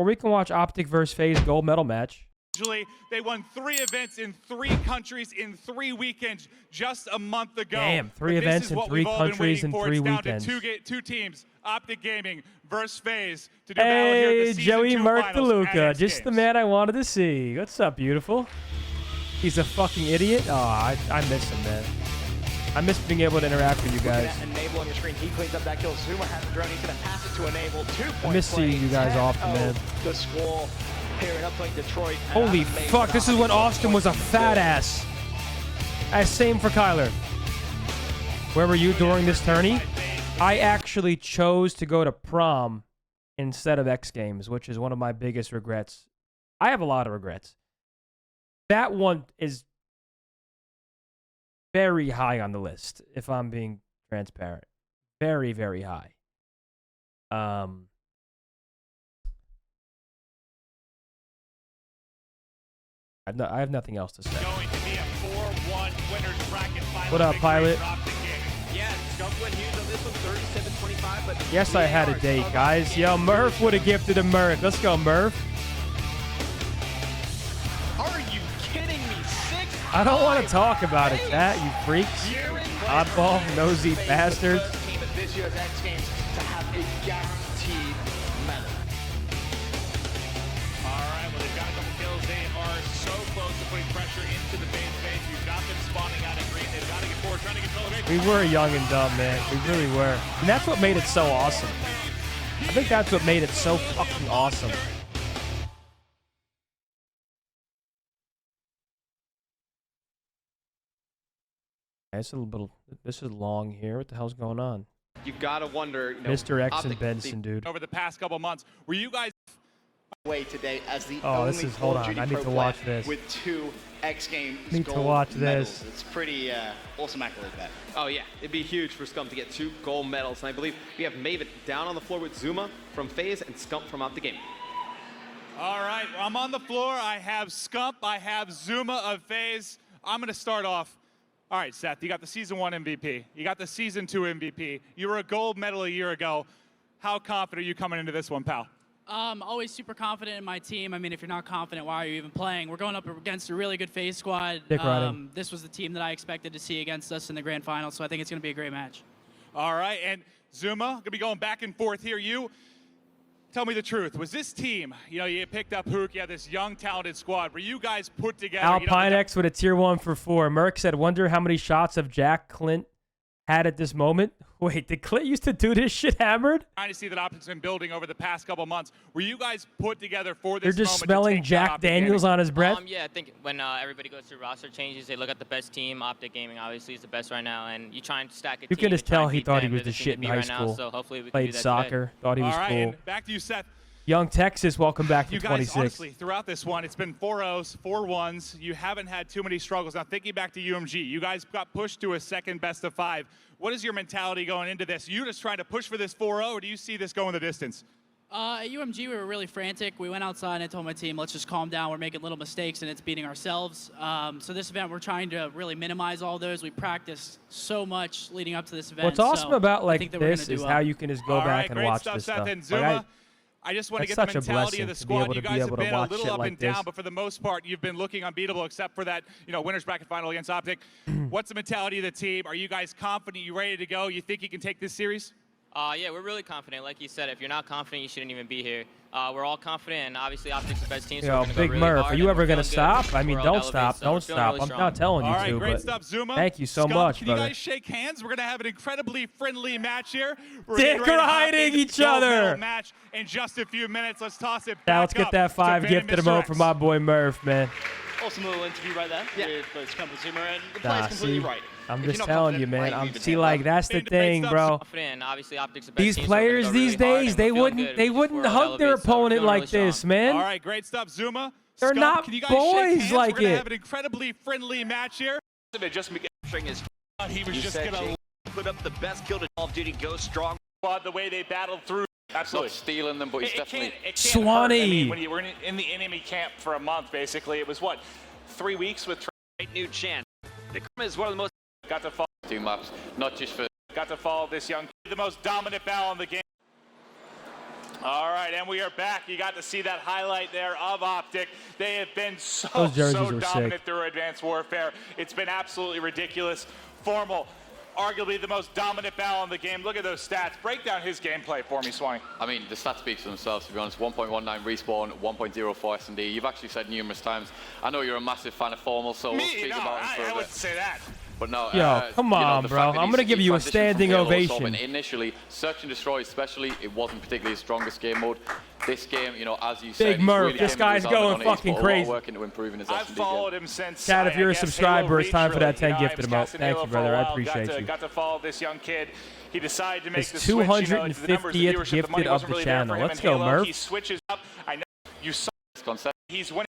we can watch OpTic versus FaZe gold medal match. They won 3 events in 3 countries in 3 weekends just a month ago. Damn, 3 events in 3 countries in 3 weekends. Two teams, OpTic Gaming versus FaZe, to do battle here at the Season Joey 2 Merc finals DeLuca, at X just Games. the man I wanted to see. What's up, beautiful? He's a fucking idiot. Oh, I miss him, man. I miss being able to interact with you guys. Enable on your screen. He cleans up that kill. Zuma has the drone. He's going to pass it to Enable. 2 points. I miss seeing you guys often, man. The squall here in Uplink Detroit. Holy fuck, this is when Austin was a fat ass. Same for Kyler. Where were you during this tourney? I actually chose to go to prom instead of X Games, which is one of my biggest regrets. I have a lot of regrets. That one is very high on the list, if I'm being transparent. Very, very high. I have nothing else to say. Going to be a 4-1 winners bracket final. What up, Pilot? Yeah, Skunk went huge on this one, 37-25. But Yes, I had a date, guys. Yo, Murph would have gifted a Murph. Let's go, Murph. Are you kidding me? 6. I don't want to talk about it, chat, you freaks. Oddball, nosy bastards. First team at this year's X Games to have a guaranteed medal. All right, well, they've got a couple kills. They are so close to putting pressure into the base phase. You've got them spawning out of green. They've got to get forward, trying to control the base. We were young and dumb, man. We really were. And that's what made it so awesome. I think that's what made it so fucking awesome. It's a little bit. This is long here. What the hell's going on? You gotta wonder, you know, Mr. X and OpTic Benson, dude. Over the past couple months, were you guys Way today as the Oh, only this is. Call Hold of on. Duty I need pro to watch player this. with 2 X Games Need to gold watch medals. this. It's pretty awesome accolade that. Oh yeah, it'd be huge for Scump to get 2 gold medals. And I believe we have Maven down on the floor with Zuma from FaZe and Scump from OpTic Gaming. All right, I'm on the floor. I have Scump. I have Zuma of FaZe. I'm going to start off. All right, Seth, you got the Season 1 MVP. You got the Season 2 MVP. You were a gold medal a year ago. How confident are you coming into this one, pal? Always super confident in my team. I mean, if you're not confident, why are you even playing? We're going up against a really good FaZe squad. Dick riding. This was the team that I expected to see against us in the grand final, so I think it's going to be a great match. All right, and Zuma, going to be going back and forth here. You, tell me the truth. Was this team, you know, you picked up Hook, you had this young, talented squad. Were you guys put together? Alpine X with a tier 1 for 4. Merc said, wonder how many shots of Jack Clint had at this moment. Wait, did Clint used to do this shit hammered? Trying to see that OpTic's been building over the past couple months. Were you guys put together for They're this just moment to smelling take Jack down OpTic Daniels Gaming? on his breath. Yeah, I think when everybody goes through roster changes, they look at the best team. OpTic Gaming obviously is the best right now, and you try and stack a You team. can just to try tell and he beat thought he them. was They're the team shit to in beat high right now, school. so hopefully we can Played do that soccer, thought he was All right, cool. and back to you, Seth. Young Texas, welcome back for You guys, 26. honestly, throughout this one, it's been 4-0s, 4-1s. You haven't had too many struggles. Now, thinking back to UMG, you guys got pushed to a second best of 5. What is your mentality going into this? You just trying to push for this 4-0, or do you see this going the distance? At UMG, we were really frantic. We went outside and I told my team, let's just calm down. We're making little mistakes and it's beating ourselves. So this event, we're trying to really minimize all those. We practiced so much leading up to this event. What's awesome so about I like think that we're this gonna is do how well. you can just go All back right, and great watch stuff, this Seth stuff. and Like, Zuma. I just want to that's get the such a mentality of blessing the to be squad. able You to guys be have able to been a watch little shit up like and down, this. but for the most part, you've been looking unbeatable except for that, you know, winners bracket final against OpTic. What's the mentality of the team? Are you guys confident? You ready to go? You think you can take this series? Yeah, we're really confident. Like you said, if you're not confident, you shouldn't even be here. We're all confident, and obviously OpTic's the best team, so Yo, we're going to go Big really Murph, hard, are you and ever we're going to feeling good. stop? I mean, We're don't elevated, stop. so Don't we're feeling stop. really I'm strong. not telling you All right, to, great but stuff, Zuma. thank you so Scum, much, can brother. you guys shake hands? We're going to have an incredibly friendly match here. We're Dick getting ready to hop riding into each the gold medal other. match in just a few minutes. Let's toss it back Now let's get up that to 5 Ben gifted and emote Mr. for X. my boy Murph, man. Awesome little interview right there with both Scump and Zuma, and the play's Nah, completely see, right. I'm If you're just not telling you, confident, man. why are you I'm even see, here? like that's the Been great thing, stuff, bro. Confident, and obviously OpTic's the best These team, so we're gonna players go these really hard, days, and they we're feeling wouldn't good. they We're wouldn't just hug their elevated, so we're opponent feeling like really strong. this, man. All right, great stuff, Zuma. They're Scum, not can you guys boys shake hands? like We're gonna it. have an incredibly friendly match here. Just capturing his. He was just going to put up the best kill to Call of Duty Go Strong. the way they battled through. Absolutely. Not stealing them, but he's definitely... It can't Swanee. hurt. I mean, when you were in the enemy camp for a month, basically, it was what, 3 weeks with Great new chance. The Crim is one of the most... got to follow. 2 maps, not just for... Got to follow this young, the most dominant ball in the game. All right, and we are back. You got to see that highlight there of OpTic. They have been so Those jerseys are dominant sick. through Advanced Warfare. It's been absolutely ridiculous. Formal, arguably the most dominant battle in the game. Look at those stats. Break down his gameplay for me, Swanee. I mean, the stats speak for themselves, to be honest. 1.19 respawn, 1.04 S&D. You've actually said numerous times. I know you're a massive fan of Formal, so we'll speak about him for a I bit. wouldn't say that. But no, Yo, come on, the bro. fact that I'm gonna give he you a transitioned from standing Halo ovation. Assault, and initially, Search and Destroy especially, it wasn't particularly his strongest game mode. This game, you know, as you said, Big he's Murph, really this came guy's with his going armor on it. He's fucking put a lot of crazy. work into improving his I've S&D followed game. him since. Chad, if you're a I guess subscriber, Halo it's time for Reach, that 10 really. gifted I was amount. casting Thank Halo you, for a brother. I while. appreciate you. Got to follow this young kid. He decided to make His the switch. You know, the numbers, the 250th viewership, the money gifted of wasn't the really there for channel. him Let's in go, Halo. Murph. He switches up. I know you saw he's winning.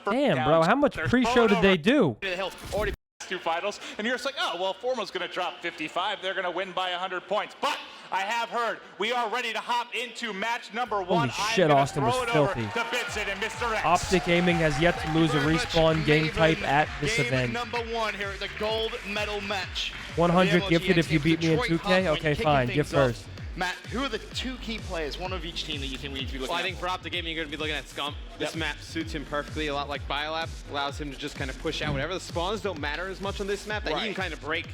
Damn, bro. How much They're pre-show throwing did they do? over the hill, already two finals, and you're just like, oh, well, Formal's going to drop 55. They're going to win by 100 points. But I have heard we are ready to hop into match number one. Holy shit, I'm Austin was throw it filthy. over to Vincent and Mr. X. OpTic Gaming has yet to lose a respawn game type at this Game event. number one here at the gold medal match. 100 The gifted if you MLGN beat me in Detroit 2K? Hardpoint Okay, kicking fine. things Gift off. first. Matt, who are the two key players, one of each team, that you think we need to be looking Well, I at? think for OpTic Gaming, you're going to be looking at Scump. This map suits him perfectly, a lot like Bio Lab. Allows him to just kind of push out whatever. The spawns don't matter as much on this map. That he can kind of break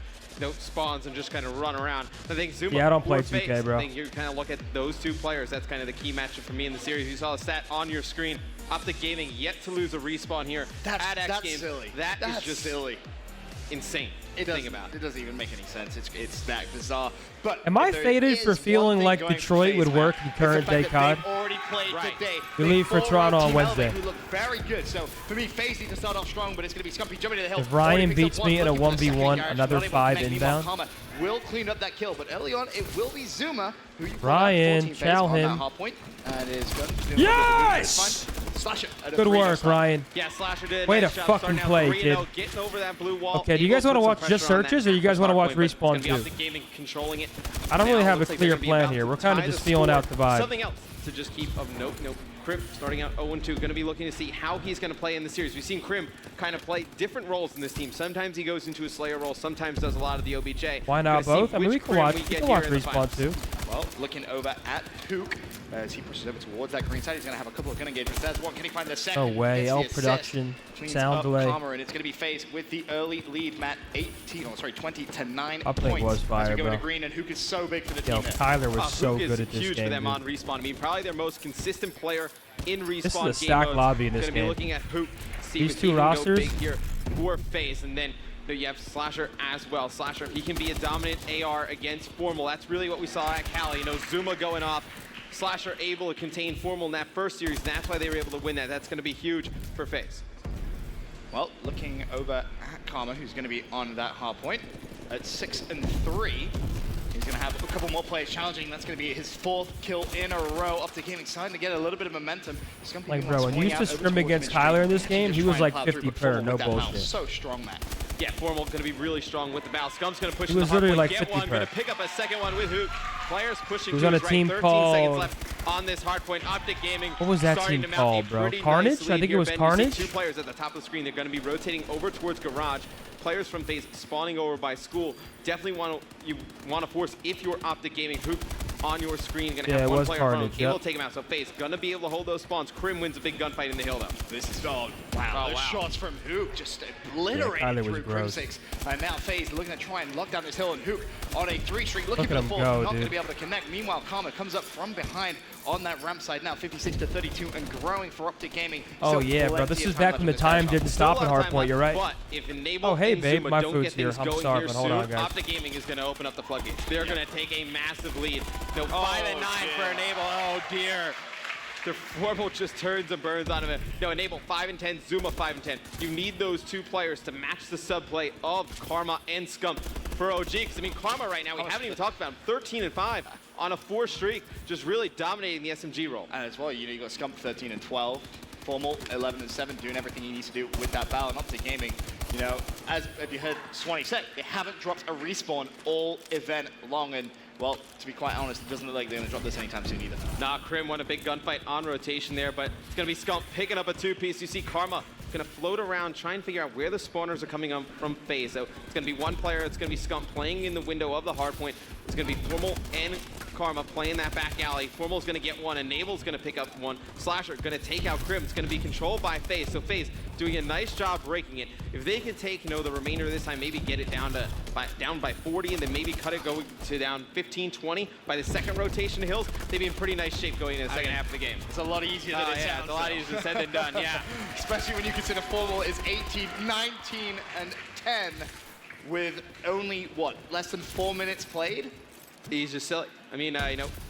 spawns and just kind of run around. I think Zuma. Yeah, I don't play or FaZe, 2K, bro. I think you kind of look at those two players. That's kind of the key matchup for me in the series. You saw the stat on your screen. OpTic Gaming yet to lose a respawn here at X That's Games. silly. That's just silly. insane. It Think about doesn't, it doesn't even make any sense. It's that bizarre. But Am I if there faded is for one feeling thing like going for Detroit FaZe, would Matt, work in is current the day fact that COD? they've already played Right. today. We They leave for fought Toronto on Team Wednesday. Elevate, who look very good. So for me, FaZe need to start off strong, but it's going to be Scumpy jumping to the hill. If Ryan Already picked beats up me in a looking for the second 1v1, garage, another not able to 5 connect. Meanwhile, inbound. Karma will clean up that kill, but early on it will be Zuma who you Ryan, chow him. Hardpoint, and is going to Yes! Slasher at a Good 3-0 work, start. Ryan. Yeah, Slasher did. Way to Nice job fucking starting out play, 3-0, kid. Getting over that blue wall. Okay, do you Able guys to wanna put some watch just pressure on that searches, or you guys wanna watch Hardpoint, but it's respawn gonna be too? OpTic Gaming controlling it. I don't really Now, have a looks like they're clear gonna be plan about here. to We're kind of tie just the feeling score. out the vibe. Something else to just keep of note. Crim starting out 0-2, going to be looking to see how he's going to play in the series. We've seen Crim kind of play different roles in this team. Sometimes he goes into a Slayer role, sometimes does a lot of the OBJ. Why not Gonna see both? I mean, we which can Crim watch, we we get can here watch in the respawn finals. too. Well, looking over at Hook as he pushes over towards that green side. He's going to have a couple of gun engagements. That's one. Can he find the second? No way. Gets the L assist. production, Cleans sound up delay. Karma, and it's going to be FaZe with the early lead. Matt, 20 to 9 Uplink points. was fire, as we go bro. into green, and Hook is so big for the Yo, team there. Tyler was so Hook good is at this huge game, for them dude. on respawn. I mean, probably their most consistent player in respawn. This is a game stacked modes. lobby in this Gonna game. be looking at Hook. See These if two he can go rosters. big here for FaZe, and then you have Slasher as well. Slasher, he can be a dominant AR against Formal. That's really what we saw at Cali. You know, Zuma going off. Slasher able to contain Formal in that first series. And that's why they were able to win that. That's going to be huge for FaZe. Well, looking over at Karma, who's going to be on that hard point at 6-3. He's going to have a couple more players challenging. That's going to be his 4th kill in a row. OpTic Gaming starting to get a little bit of momentum. Scumpy Like, even bro, wants when to you swing used to out over scrim towards against midstream. Tyler in this Actually game, just he try was and like plow through, 50 but per, Formal no with that mouse. bullshit. So strong, Matt. Yeah, Formal going to be really strong with the battle. Scump's going to push He the was hard literally point, like get 50 one, going per. to pick up a second one with Hook. Players pushing He was to on a his right. team 13 called- seconds left on this hard point. OpTic Gaming. What was that starting team to mount a called, bro? pretty Carnage? nice I lead think it here, was Ben. You Carnage. see 2 players at the top of the screen. They're going to be rotating over towards Garage. Players from FaZe spawning over by School. Definitely want to force, if you're OpTic Gaming, Hook on your screen. Going to Yeah, have it one was player Carnage, able yep. to take him out. So FaZe going to be able to hold those spawns. Crim wins a big gunfight in the hill, though. This is wow. Those shots from Hook just obliterated Tyler was through gross. Crim 6. And now FaZe looking to try and lock down this hill, and Hook on a 3 streak looking Look for at the him fourth. go, Not going to dude. be able to connect. Meanwhile, Karma comes up from behind on that ramp side now, 56 to 32, and growing for OpTic Gaming. Oh, Still yeah, bro. plenty This of is back left when in the this time matchup. didn't Still a stop at lot of time Hardpoint. left, You're right. But if Enable Oh, hey, and babe, Zuma my don't food's get things here. I'm going starving. here Hold soon, on, guys. OpTic Gaming is going to open up the floodgates. They're going to take a massive lead. No, 5-9 for Enable. Oh, dear. The Formal just turns and burns on him. No, Enable 5-10, Zuma 5-10. You need those 2 players to match the subplay of Karma and Scump for OG. Because, I mean, Karma right now, we haven't even talked about him. 13-5 on a 4 streak, just really dominating the SMG role. And as well, you got Scump 13 and 12, Formal 11-7, doing everything he needs to do with that battle. And OpTic Gaming, you know, as you heard Swanee say, they haven't dropped a respawn all event long. And well, to be quite honest, it doesn't look like they're going to drop this anytime soon either. Nah, Crim won a big gunfight on rotation there, but it's going to be Scump picking up a 2-piece. You see Karma going to float around, try and figure out where the spawners are coming up from FaZe. So it's going to be one player. It's going to be Scump playing in the window of the hardpoint. It's going to be Formal and Karma playing that back alley. Formal's going to get one. Enable's going to pick up one. Slasher going to take out Crim. It's going to be controlled by FaZe. So FaZe doing a nice job breaking it. If they can take, the remainder of this time, maybe get it down by 40, and then maybe cut it going to down 15, 20 by the second rotation of hills, they'd be in pretty nice shape going into the second half of the game. It's a lot easier than it sounds. It's a lot easier said than done, yeah. Especially when you consider Formal is 18, 19, and 10 with only, less than 4 minutes played? He's just silly.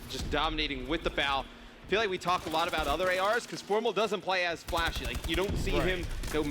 Just dominating with the bow. I feel like we talk a lot about other ARs because Formal doesn't play as flashy. Like, you don't see him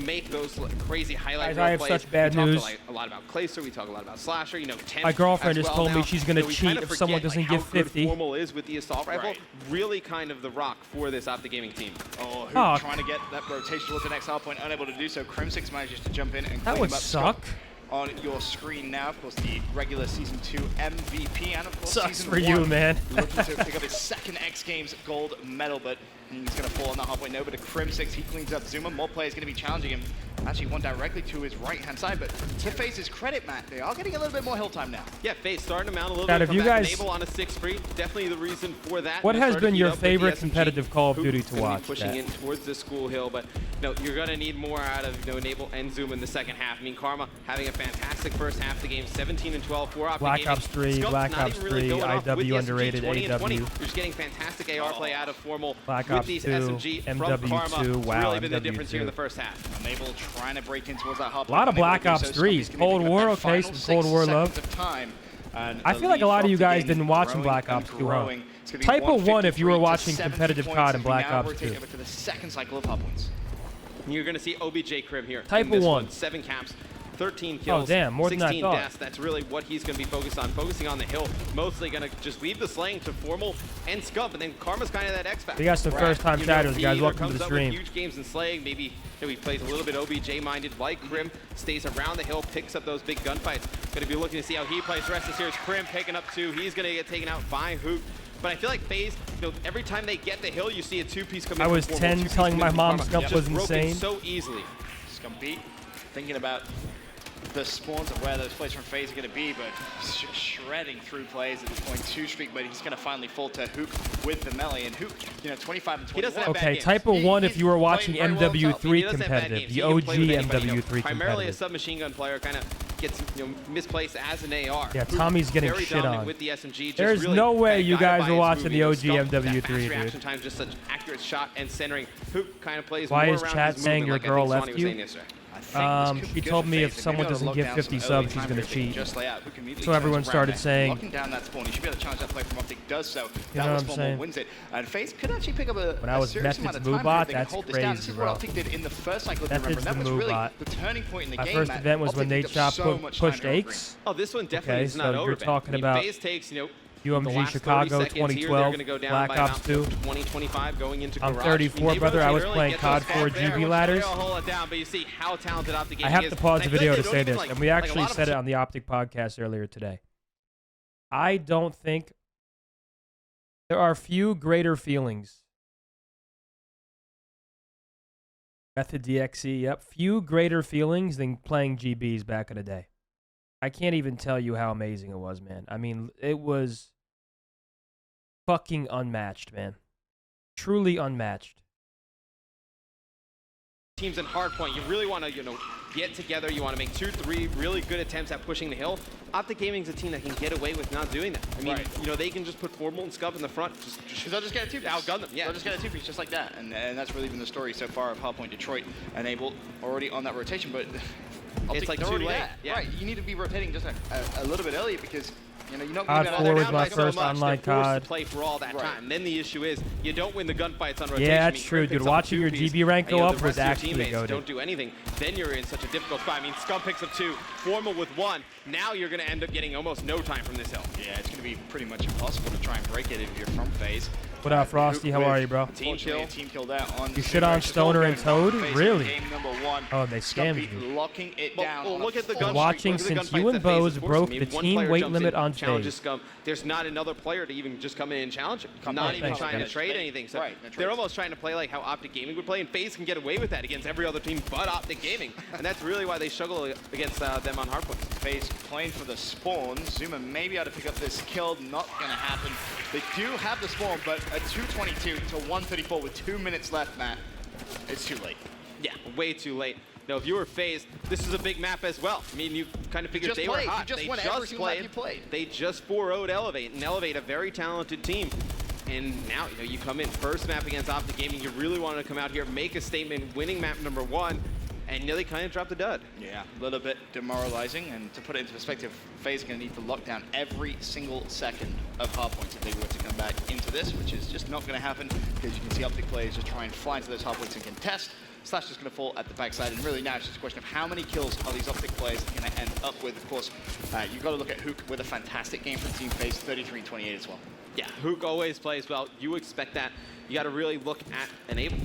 make those crazy highlight Guys, I have plays. such bad news. We talk a lot about Clayster. We talk a lot about Slasher. 10 My girlfriend as just well told me now. she's gonna we cheat kind of if forget, someone doesn't how give good 50. Formal is with the assault rifle. Really kind of the rock for this OpTic Gaming team. Oh, Oh. trying to get that rotation towards the next hardpoint, unable to do so. Crim6 manages to jump in and That clean would him up. suck. On your screen now, of course, the regular Season 2 MVP, and of course, Sucks Season for you, 1 man. looking to pick up his second X Games gold medal, but he's going to fall on that halfway over to Crim6. He cleans up Zuma. More players going to be challenging him. Actually, one directly to his right-hand side, but to FaZe's credit, Matt, they are getting a little bit more hill time now. Yeah, FaZe starting to mount a little Chad, bit. if you Come back, guys- Enable on a 6 free. Definitely the reason for that. What has Started been to your heat up with the favorite SMG. competitive Call of Duty to Gonna be watch, pushing Chad? in towards the school hill, but you're going to need more out of Enable and Zoom in the second half. Karma having a fantastic first half of the game, 17 and 12 for OpTic Black Gaming. Ops 3, Skunk's Black not Ops even really 3, going off with the IW SMG, underrated 20 and 20. AW. You're just getting fantastic AR play out of Formal Black with Ops these 2, SMG from Karma. MW2, It's wow, really been the difference here in MW2. the first half. Enable trying to break in towards that hardpoint. A lot of Unable to Black do Ops so. 3s. Skunk's gonna Cold pick up War, that okay, final some 6 Cold War love. seconds of time, and I the feel like a lead lot of for you guys OpTic didn't watch some growing Black and Ops 2, huh? growing. It's gonna be Type of 1 if you were 153 to watching 70 competitive points COD as in we Black now Ops rotate 2. over to the second cycle of hardpoints. You're going to see OBJ Crib here. Type in this of 1. 7 caps, 13 kills. Oh, damn, more than I 16 thought. deaths. That's really what he's going to be focused on. Focusing on the hill. Mostly going to just leave the slaying to Formal and Scump. And then Karma's kind of that X factor. We got some first-time chatters, he guys. either Welcome to comes the up with stream. huge games in slaying. Maybe he plays a little bit OBJ-minded like Crim. Stays around the hill, picks up those big gunfights. Going to be looking to see how he plays. The rest of this here is Crim picking up 2. He's going to get taken out by Hook. But I feel like FaZe, every time they get the hill, you see a 2-piece come in. I was from 10 Formal, 2-piece telling come my in from mom Karma. Scump Just was broken insane. so easily. Scumpy thinking about the spawns of where those plays from FaZe are going to be, but shredding through plays at this point. 2 streak, but he's going to finally fall to Hook with the melee. And Hook, 25 and 21. He doesn't have bad Okay, games. type of 1 if you were He's watching playing very well himself. He MW3 doesn't have bad competitive. games. The He can OG play with anybody, MW3 Primarily a competitive. submachine gun player, kind of gets misplaced as an AR. Yeah, Hook Tommy's getting very shit dominant on. with the SMG. Just There's really no way kinda you guided guys by were his watching movie. the OG Scump, that MW3, fast dude. reaction time, just such accurate shot and centering. Hook kind of plays Why more is around chat his saying movement, your like I girl think Swanee left was you? saying yesterday. She told me if someone doesn't give 50 subs, she's going to cheat. So everyone started saying, locking down that spawn. He should be able to challenge that play from OpTic. Does so. You know That what was I'm spawn saying? wins it. And FaZe could actually pick up a When I was serious amount of Methodz time Moobot, if they can that's hold this down. This crazy, is what bro. OpTic did in the first cycle, if you remember. Methodz That was the really Moobot. the turning point in the my game, first Matt. event was when OpTic Nate picked up Chop so much time pushed to overgreen. Aches. Oh, this one definitely Okay, is not so over. you're talking about FaZe takes, UMG the last Chicago 30 seconds here, they're 2012, gonna go down Black by Ops about 2. 20, 25 going into I'm garage. 34, They brother. I was really playing get COD those 4 fast there. GB Once ladders. they'll hold it down, but you see how talented OpTic Gaming I have is. to pause the And I feel video like to they say don't even, this, like- and we like a actually lot of said it on the OpTic podcast earlier today. I don't think there are few greater feelings. Method DXE, yep. Few greater feelings than playing GBs back in the day. I can't even tell you how amazing it was, man. I mean, it was fucking unmatched, man. Truly unmatched. Teams in Hardpoint, you really want to, get together. You want to make 2, 3 really good attempts at pushing the hill. OpTic Gaming's a team that can get away with not doing that. I mean, they can just put Formal and Scump in the front. Because they'll just get a 2-piece. Outgun them, yeah. They'll just get a 2-piece just like that. And that's really been the story so far of Hardpoint Detroit. Enable already on that rotation, but It's like they're too already late. there. Yeah. Right, you need to be rotating just a little bit earlier because you're not COD going to 4 was down my by so first much. online They're forced COD. to play for all that Right. time. Then the issue is you don't win the gunfights on rotation. Yeah, I that's mean, true, Crim dude. picks up Watching your 2-piece, GB rank and, go up the was rest of your actually teammates goated. don't do anything. Then you're in such a difficult spot. I mean, Scump picks up 2, Formal with 1. Now you're going to end up getting almost no time from this hill. Yeah, it's going to be pretty much impossible to try and break it if you're from FaZe. What up, Frosty? How are you, bro? Team kill. Team kill there on. You shit on Stoner and Toad? Really? Game number 1. Oh, they scammed you. Locking it down. Well, look at the gun Watching streak. Look at since the you gunfights and that FaZe Bose is forcing. broke I mean, the one team player weight jumps limit in, on challenges FaZe. Scum. There's not another player to even just come in and challenge him. Come Not on, even thanks, trying to guys. trade anything. So Right, no they're trades. almost trying to play like how OpTic Gaming would play, and FaZe can get away with that against every other team but OpTic Gaming. And that's really why they struggle against them on Hardpoint. FaZe playing for the spawn. Zuma may be able to pick up this kill. Not going to happen. They do have the spawn, but a 222 to 134 with 2 minutes left, Matt. It's too late. Yeah, way too late. No, if you were FaZe, this is a big map as well. I mean, you kind of figured just they played. were hot. You just They won every single map you played. They just 4-0'd Elevate, and Elevate, a very talented team. And now, you come in first map against OpTic Gaming. You really wanted to come out here, make a statement, winning map number 1, and they kind of dropped the dud. Yeah, a little bit demoralizing. And to put it into perspective, FaZe is going to need to lock down every single second of Hardpoints if they were to come back into this, which is just not going to happen because you can see OpTic players just try and fly into those Hardpoints and contest. Slash just going to fall at the backside, and really now it's just a question of how many kills are these OpTic players going to end up with. Of course, you've got to look at Hook with a fantastic game from Team FaZe, 33-28 as well. Yeah, Hook always plays well. You expect that. You got to really look at Enable.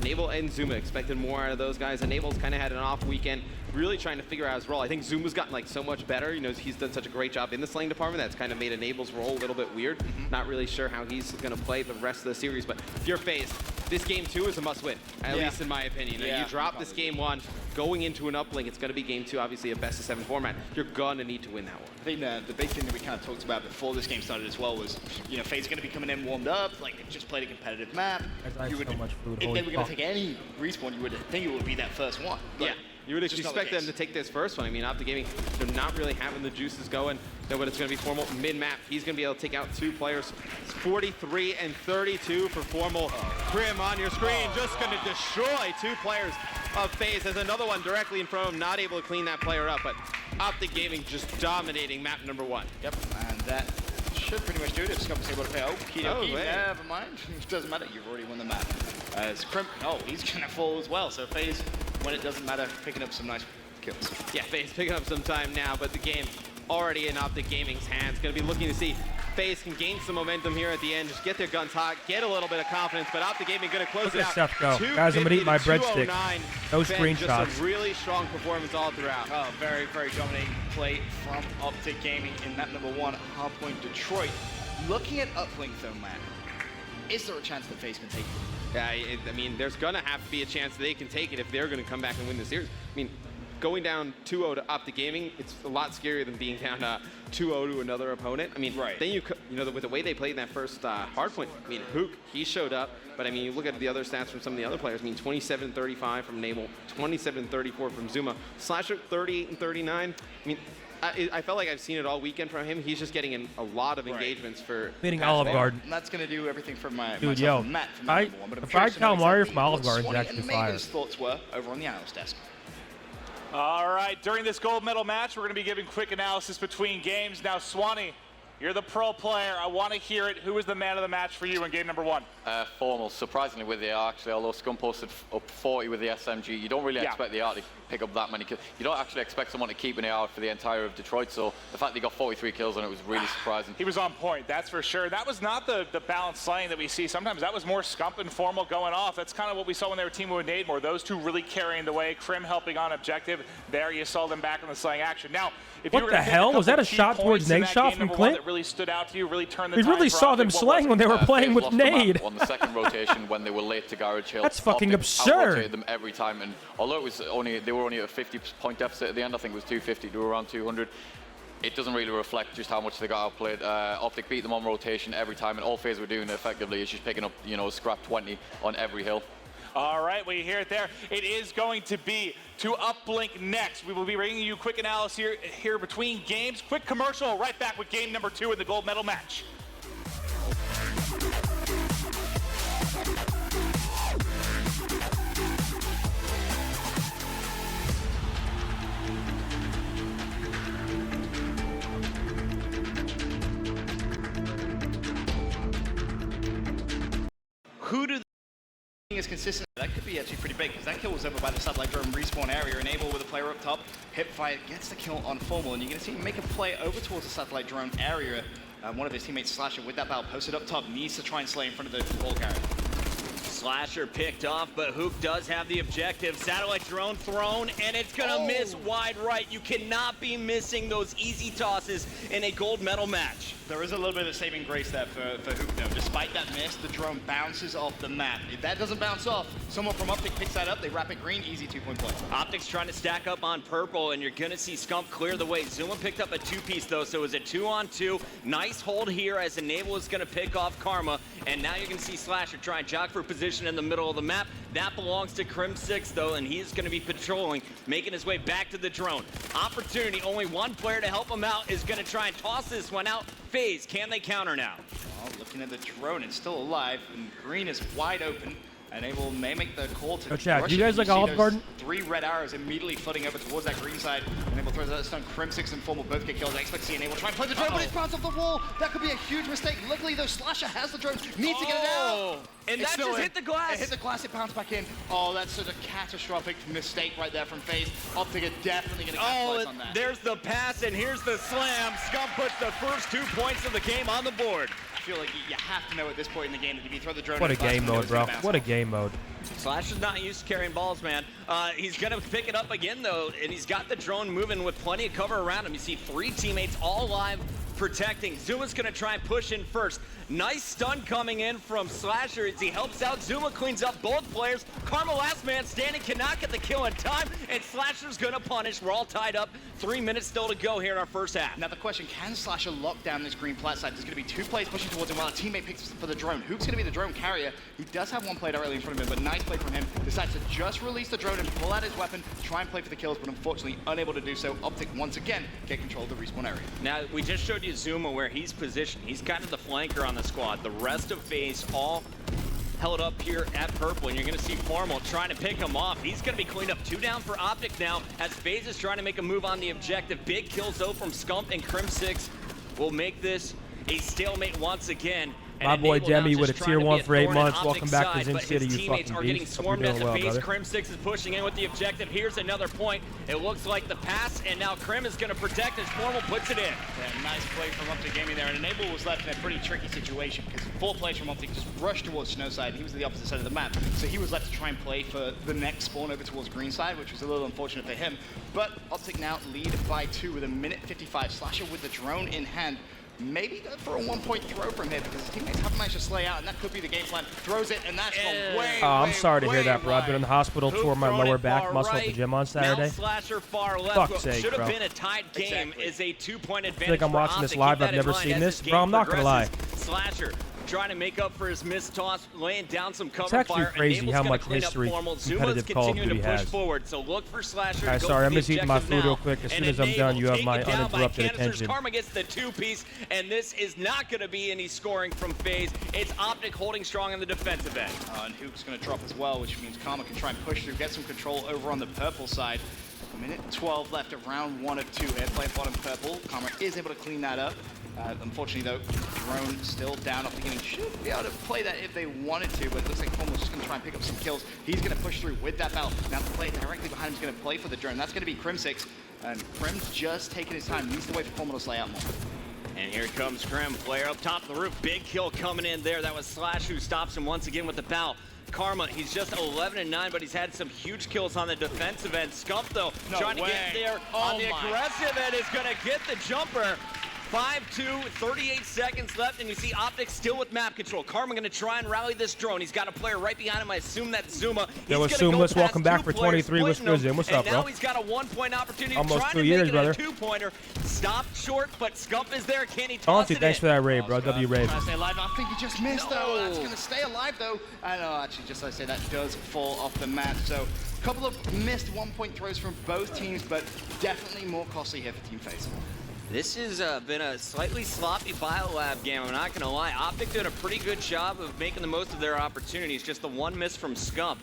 Enable and Zuma, expected more out of those guys. Enable's kind of had an off weekend, really trying to figure out his role. I think Zuma's gotten so much better. He's done such a great job in the slaying department. That's kind of made Enable's role a little bit weird. Not really sure how he's going to play the rest of the series, but if you're FaZe, this game 2 is a must-win, at least in my opinion. You drop this game 1, going into an uplink, it's going to be game 2, obviously a best-of-7 format. You're going to need to win that one. I think the big thing that we kind of talked about before this game started as well was, FaZe is going to be coming in warmed up, like they just played a competitive map. So much food. If they were going to take any respawn, you would think it would be that first one. But yeah, you would just not expect the them case. to take this first one. I mean, OpTic Gaming, they're not really having the juices going. But it's going to be Formal mid-map. He's going to be able to take out 2 players. It's 43 and 32 for Formal. Krim on your screen, just going to destroy 2 players of FaZe. There's another one directly in front of him, not able to clean that player up. But OpTic Gaming just dominating map number 1. Yep, and that should pretty much do it. If Scott was able to pay, never mind. It doesn't matter, you've already won the map. As Krim, he's going to fall as well. So FaZe, when it doesn't matter, picking up some nice kills. Yeah, FaZe picking up some time now, but the game already in OpTic Gaming's hands. Going to be looking to see FaZe can gain some momentum here at the end, just get their guns hot, get a little bit of confidence, but OpTic Gaming going to close Look it at out. Seth go. Guys, I'm going to eat my breadstick. Those Ben, screenshots. Just a really strong performance all throughout. Oh, very, very dominating play from OpTic Gaming in map number 1, Hardpoint Detroit. Looking at Uplink though, man, is there a chance that FaZe can take it? Yeah, I mean, there's going to have to be a chance that they can take it if they're going to come back and win the series. I mean, going down 2-0 to OpTic Gaming, it's a lot scarier than being down 2-0 to another opponent. I mean, then with the way they played in that first Hardpoint, I mean, Hook, he showed up, but I mean, you look at the other stats from some of the other players. I mean, 27-35 from Nable, 27-34 from Zuma, Slasher 38-39. I mean, I felt like I've seen it all weekend from him. He's just getting in a lot of engagements for beating Olive Garden. And that's going to do everything for my Dude, myself yo, and Matt from I number 1. But I'm fried curious to know calamari exactly from Olive what Garden is Swanee actually and fire. Megan's thoughts were over on the analyst desk. All right, during this gold medal match, we're going to be giving quick analysis between games. Now, Swanee, you're the pro player. I want to hear it. Who was the man of the match for you in game number 1? Formal, surprisingly with the AR actually, although Scum posted up 40 with the SMG, you don't really expect the AR to pick up that many kills. You don't actually expect someone to keep an AR for the entire of Detroit, so the fact that he got 43 kills on it was really surprising. He was on point, that's for sure. That was not the balanced slaying that we see. Sometimes that was more Scump and Formal going off. That's kind of what we saw when they were teaming with Nademore. Those two really carrying the way. Krim helping on objective. There you saw them back in the slaying action. Now, if What you were the gonna pick hell? a Was that a couple shot key towards points in Nade that shot game from number 1 Clint? that really stood out to you, really turned the We tide really for saw OpTic, them what was slaying it? when they were playing FaZe with lost the map Nade. on the second rotation when they were late to Garage Hill. That's fucking OpTic absurd. out-rotated them every time, and although it was they were only at a 50-point deficit at the end, I think it was 250 to around 200. It doesn't really reflect just how much they got outplayed. OpTic beat them on rotation every time, and all FaZe were doing effectively is just picking up, scrap 20 on every hill. All right, well, you hear it there. It is going to be to Uplink next. We will be bringing you quick analysis here between games. Quick commercial, right back with game number 2 in the gold medal match. Who do is consistent? That could be actually pretty big because that kill was over by the satellite drone respawn area. Enable with a player up top. Hipfire gets the kill on Formal, and you're going to see him make a play over towards the satellite drone area. One of his teammates, Slasher, with that battle posted up top, needs to try and slay in front of the wall carrier. Slasher picked off, but Hook does have the objective. Satellite drone thrown, and it's gonna miss wide right. You cannot be missing those easy tosses in a gold medal match. There is a little bit of saving grace there for Hook, though. Despite that miss, the drone bounces off the map. If that doesn't bounce off, someone from OpTic picks that up, they wrap it green, easy 2-point play. OpTic's trying to stack up on purple, and you're gonna see Scump clear the way. Zuma picked up a 2-piece, though, so it was a 2-on-2. Nice hold here as Enable is gonna pick off Karma, and now you're gonna see Slasher try and jock for position in the middle of the map. That belongs to Crim6, though, and he's gonna be patrolling, making his way back to the drone. Opportunity, only one player to help him out is gonna try and toss this one out. FaZe, can they counter now? Oh, looking at the drone, it's still alive, and green is wide open. Enable may make the call to Chad, rush do you it. guys like see Olive those Garden? 3 red arrows immediately flooding over towards that green side. Enable throws out a stun. Crim6 and Formal both get killed. I expect to see Enable try and play the drone, but it's bounced off the wall. That could be a huge mistake. Luckily, though, Slasher has the drone. Needs to get it out. And It's that still just in. hit the glass. It hit the glass, it bounced back in. Oh, that's such a catastrophic mistake right there from FaZe. OpTic are definitely going to capitalize on that. There's the pass, and here's the slam. Scump puts the first 2 points of the game on the board. I feel like you have to know at this point in the game that if you throw the drone What a in the glass game window, mode, it's gonna bro. bounce What a off. game mode. Slash is not used to carrying balls, man. He's going to pick it up again, though, and he's got the drone moving with plenty of cover around him. You see 3 teammates all alive protecting. Zuma's going to try and push in first. Nice stun coming in from Slasher as he helps out. Zuma cleans up both players. Karma, last man standing, cannot get the kill in time, and Slasher's going to punish. We're all tied up. 3 minutes still to go here in our first half. Now the question, can Slasher lock down this green plat side? There's going to be 2 players pushing towards him while a teammate picks for the drone. Hook's going to be the drone carrier. He does have 1 player directly in front of him, but nice play from him. Decides to just release the drone and pull out his weapon, try and play for the kills, but unfortunately unable to do so. OpTic once again get control of the respawn area. Now, we just showed you Zuma where he's positioned. He's kind of the flanker on the squad. The rest of FaZe all held up here at purple, and you're going to see Formal trying to pick him off. He's going to be cleaned up. 2 down for OpTic now as FaZe is trying to make a move on the objective. Big kills, though, from Scump, and Crim6 will make this a stalemate once again. My boy Demi with a tier 1 for 8 months. Optic Welcome back to side, Zin but City, his you teammates fucking are getting beast. Hope swarmed you're at doing the well, base. brother. Crim6 is pushing in with the objective. Here's another point. It looks like the pass, and now Crim is going to protect as Formal puts it in. Yeah, nice play from OpTic Gaming there, and Enable was left in a pretty tricky situation because 4 players from OpTic just rushed towards Snowside. He was on the opposite side of the map, so he was left to try and play for the next spawn over towards Greenside, which was a little unfortunate for him. But OpTic now lead by 2 with 1:55. Slasher with the drone in hand. Maybe go for a 1-point throw from here because his teammates haven't managed to slay out, and that could be the game plan. Throws it, and that's gone way, I'm sorry to hear way that, bro. I've been in the hospital, Hook tore my thrown lower it back far muscle at the right. gym on Saturday. Now Slasher far left. Fuck's What sake, should have bro. been a tied game is a 2-point advantage. like I'm for watching this OpTic. live. Keep I've that in never mind seen as this, game bro. I'm not gonna lie. progresses. Slasher trying to make up for his missed toss, laying down some cover It's actually fire. crazy Enable's how gonna much clean up history Formal. Zuma's competitive Call of continuing to Duty push has. forward, so look for Slasher. Alright, to go sorry, for I'm the just eating my objective food real now. quick. As soon And as I'm done, you have Enable my taken down by uninterrupted Canisters. attention. Karma gets the 2-piece, and this is not going to be any scoring from FaZe. It's OpTic holding strong on the defensive end. And Hook's going to drop as well, which means Karma can try and push through, get some control over on the purple side. 1:12 left of round 1 of 2 here. Play bottom purple. Karma is able to clean that up. Unfortunately, though, drone still down off the beginning. Should be able to play that if they wanted to, but it looks like Formal's just going to try and pick up some kills. He's going to push through with that battle. Now the play directly behind him is going to play for the drone. That's going to be Crim6. And Crim's just taking his time. Needs to wait for Formal to slay out more. And here comes Crim, player up top of the roof. Big kill coming in there. That was Slash who stops him once again with the bow. Karma, he's just 11-9, but he's had some huge kills on the defensive end. Scump, though, trying to get there on the aggressive end, is going to get the jumper. 5-2, 38 seconds left, and you see OpTic still with map control. Karma going to try and rally this drone. He's got a player right behind him. I assume that's Zuma. Yo, what's Zuma? Let's welcome back for 23. What's good, Zim? What's up, bro? And now he's got a 1-point opportunity. Almost trying 2 to years, make it brother. a 2-pointer. Stopped short, but Scump is there. Can he toss Auntie, it thanks in? for that raid, bro. W raid. Stay alive. I think he just missed, though. That's going to stay alive, though. I know, actually, just like I say, that does fall off the map. So a couple of missed 1-point throws from both teams, but definitely more costly here for Team FaZe. This has been a slightly sloppy Bio Lab game, I'm not going to lie. OpTic doing a pretty good job of making the most of their opportunities. Just the 1 miss from Scump.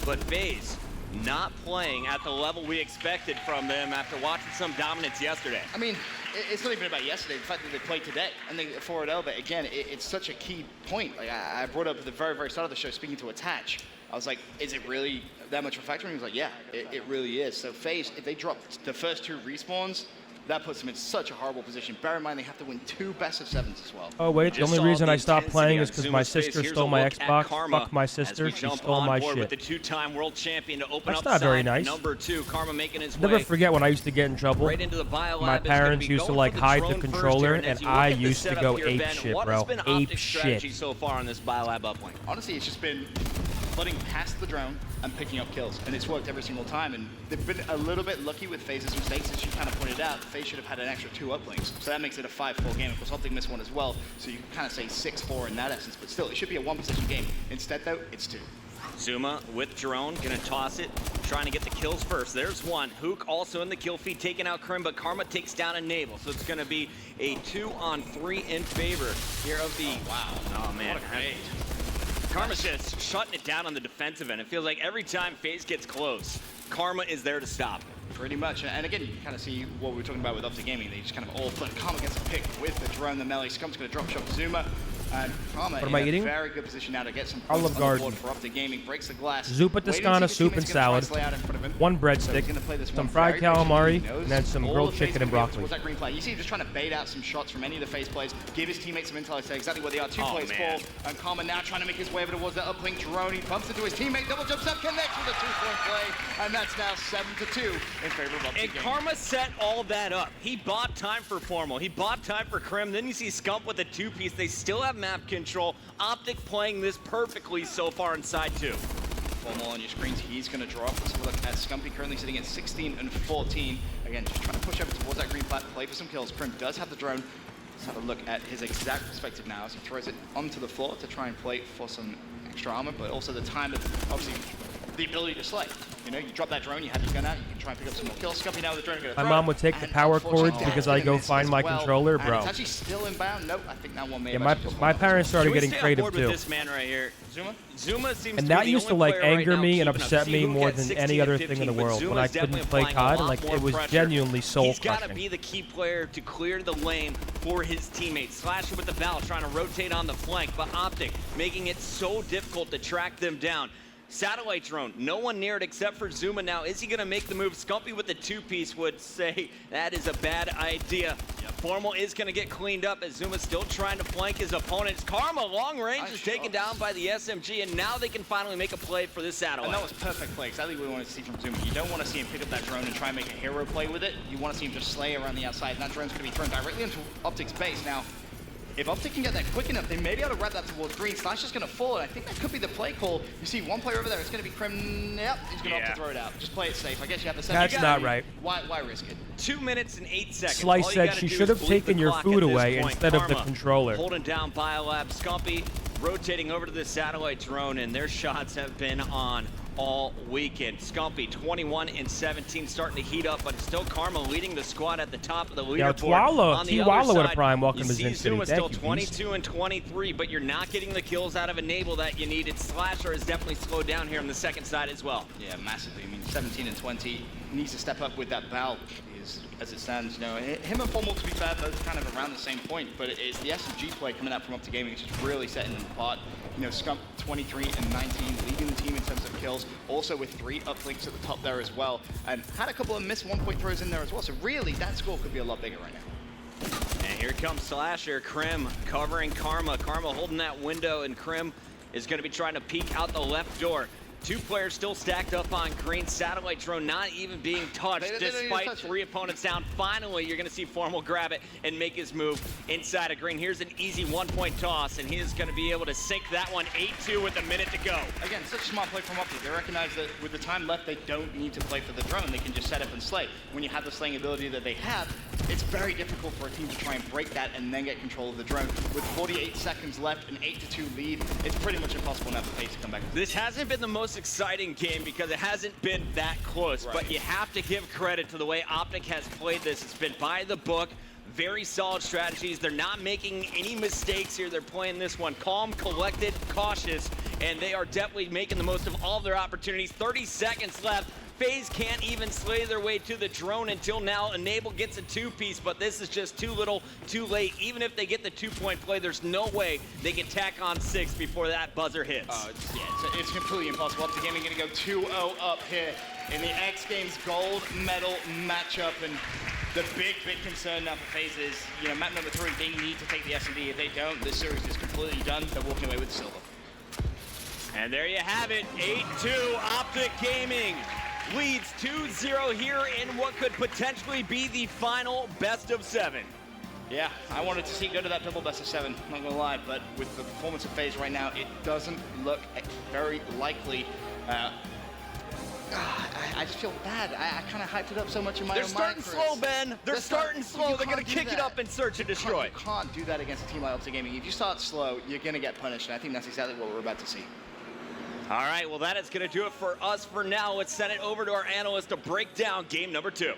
But FaZe not playing at the level we expected from them after watching some dominance yesterday. I mean, it's not even about yesterday. The fact that they played today and they get forward over, again, it's such a key point. Like I brought up at the very, very start of the show, speaking to Attach. I was like, is it really that much of a factor? And he was like, yeah, it really is. So FaZe, if they drop the first 2 respawns, that puts them in such a horrible position. Bear in mind, they have to win 2 best-of-7s as well. Oh, wait, the only reason I stopped playing is because my sister stole my Xbox. Fuck my As sister, we she jump stole on my board with shit. the 2-time world champion to open That's up not very side nice. number 2. Karma making his Never way forget when I used to get in trouble. right into the Bio Lab. My It's gonna parents be used to going like for hide the drone first controller, here, and as you I look at the used to setup go here, ape Ben, shit, what bro. has been Ape OpTic's shit. strategy so far on this Bio Lab uplink? Honestly, it's just been flooding past the drone and picking up kills, and it's worked every single time. And they've been a little bit lucky with FaZe's mistakes, as you kind of pointed out. FaZe should have had an extra 2 uplinks, so that makes it a 5-4 game. Of course, OpTic missed one as well, so you can kind of say 6-4 in that essence. But still, it should be a 1-possession game. Instead, though, it's 2. Zuma with drone, gonna toss it, trying to get the kills first. There's one. Hook also in the kill feed, taking out Krim, but Karma takes down Enable. So it's gonna be a 2-on-3 in favor here of the. Wow. Oh man. Karma's just shutting it down on the defensive end. It feels like every time FaZe gets close, Karma is there to stop. Pretty much, and again, you can kind of see what we were talking about with OpTic Gaming. They just kind of all flood. Karma gets a pick with the drone, the melee. Scump's going to drop shot Zuma, and Karma What am I in eating? a very good position now to get some Olive points on the Garden. board for OpTic Gaming. Breaks the glass. Zupa Toscana soup and salad, 1 breadstick, some fried calamari, and then some grilled chicken and broccoli. That green flag. You see him just trying to bait out some shots from any of the FaZe players, give his teammates some intel, say exactly where they are. 2 players fall, and Karma now trying to make his way over towards that uplink drone. He bumps into his teammate, double jumps up, connects with a 2-point play, and that's now 7-2 in favor of OpTic And Gaming. Karma set all that up. He bought time for Formal. He bought time for Krim. Then you see Scump with a 2-piece. They still have map control. OpTic playing this perfectly so far in side 2. Formal on your screens, he's going to drop. Let's have a look at Scumpy, currently sitting at 16 and 14. Again, just trying to push over towards that green plat, play for some kills. Krim does have the drone. Let's have a look at his exact perspective now as he throws it onto the floor to try and play for some extra armor, but also the time of, obviously, the ability to slay. You know, you drop that drone, you have your gun out, you can try and pick up some more kills. Scumpy now with the drone. My mom would take the power cords because I go find my controller, bro. It's actually still inbound. Nope, I think that one may Yeah, have actually just my fallen. parents started Should we getting stay on creative board too. with this man right here? Zuma? Zuma seems And to that be the used to only like player right anger now me and keeping up. upset me See, Hook more at than 16 any and other 15, thing in the but world. When I Zuma's couldn't definitely play applying a COD, lot like more it was pressure. genuinely soul He's got to crushing. be the key player to clear the lane for his teammates. Slasher with the Val trying to rotate on the flank, but OpTic making it so difficult to track them down. Satellite drone, no one near it except for Zuma now. Is he going to make the move? Scumpy with the 2-piece would say that is a bad idea. Formal is going to get cleaned up as Zuma's still trying to flank his opponents. Karma, long range, is taken down by the SMG, and now they can finally make a play for this satellite. And that was perfect play, exactly what we want to see from Zuma. You don't want to see him pick up that drone and try and make a hero play with it. You want to see him just slay around the outside, and that drone's going to be thrown directly into OpTic's base. Now, if OpTic can get that quick enough, they may be able to grab that towards green. Slash is going to fall, and I think that could be the play call. You see one player over there, it's going to be Krim. Yep, he's going to opt to throw it out. Just play it safe. I guess you have the second. That's not right. Why risk it? 2 minutes and 8 seconds. Slice All you said gotta she do should is have bleed taken the your clock food at this away point. instead of the Karma controller. Holding down Bio Lab. Scumpy rotating over to the satellite drone, and their shots have been on all weekend. Scumpy 21 and 17, starting to heat up, but it's still Karma leading the squad at the top of the leaderboard. Yeah, Twala, On the Twala other with a side, prime. Welcome you to see Zen City. Zuma still Thank you, 22 and 23, but you're not getting the kills out of Enable that you needed. Slasher is definitely slowed down here on the second side as well. Yeah, massively. I mean, 17 and 20 needs to step up with that Val. As it stands, you know, him and Formal, to be fair, both kind of around the same point, but it's the SMG play coming out from OpTic Gaming, which is really setting them apart. You know, Scump 23 and 19, leading the team in terms of kills, also with 3 uplinks at the top there as well, and had a couple of missed 1-point throws in there as well, so really, that score could be a lot bigger right now. And here comes Slasher, Krim covering Karma. Karma holding that window, and Krim is going to be trying to peek out the left door. 2 players still stacked up on green. Satellite drone not even being touched despite 3 opponents down. Finally, you're going to see Formal grab it and make his move inside of green. Here's an easy 1-point toss, and he is going to be able to sink that one 8-2 with a minute to go. Again, such a smart play from OpTic. They recognize that with the time left, they don't need to play for the drone. They can just set up and slay. When you have the slaying ability that they have, it's very difficult for a team to try and break that and then get control of the drone. With 48 seconds left, an 8-2 lead, it's pretty much impossible now for FaZe to come back. This hasn't been the most exciting game because it hasn't been that close, but you have to give credit to the way OpTic has played this. It's been by the book, very solid strategies. They're not making any mistakes here. They're playing this one calm, collected, cautious, and they are definitely making the most of all of their opportunities. 30 seconds left. FaZe can't even slay their way to the drone until now. Enable gets a 2-piece, but this is just too little, too late. Even if they get the 2-point play, there's no way they can tack on 6 before that buzzer hits. It's completely impossible. OpTic Gaming going to go 2-0 up here in the X Games gold medal matchup, and The big concern now for FaZe is, you know, map number 3, they need to take the S&D. If they don't, this series is completely done. They're walking away with the silver. And there you have it, 8-2, OpTic Gaming leads 2-0 here in what could potentially be the final best of 7. Yeah, I wanted to see go to that double best of 7, not gonna lie, but with the performance of FaZe right now, it doesn't look very likely. I just feel bad. I kind of hyped it up so much in my own mind. They're starting slow, Ben. They're starting slow. They're going to kick it up and search and destroy. You can't do that against a team like OpTic Gaming. If you start slow, you're going to get punished, and I think that's exactly what we're about to see. All right, well, that is going to do it for us for now. Let's send it over to our analyst to break down game number 2.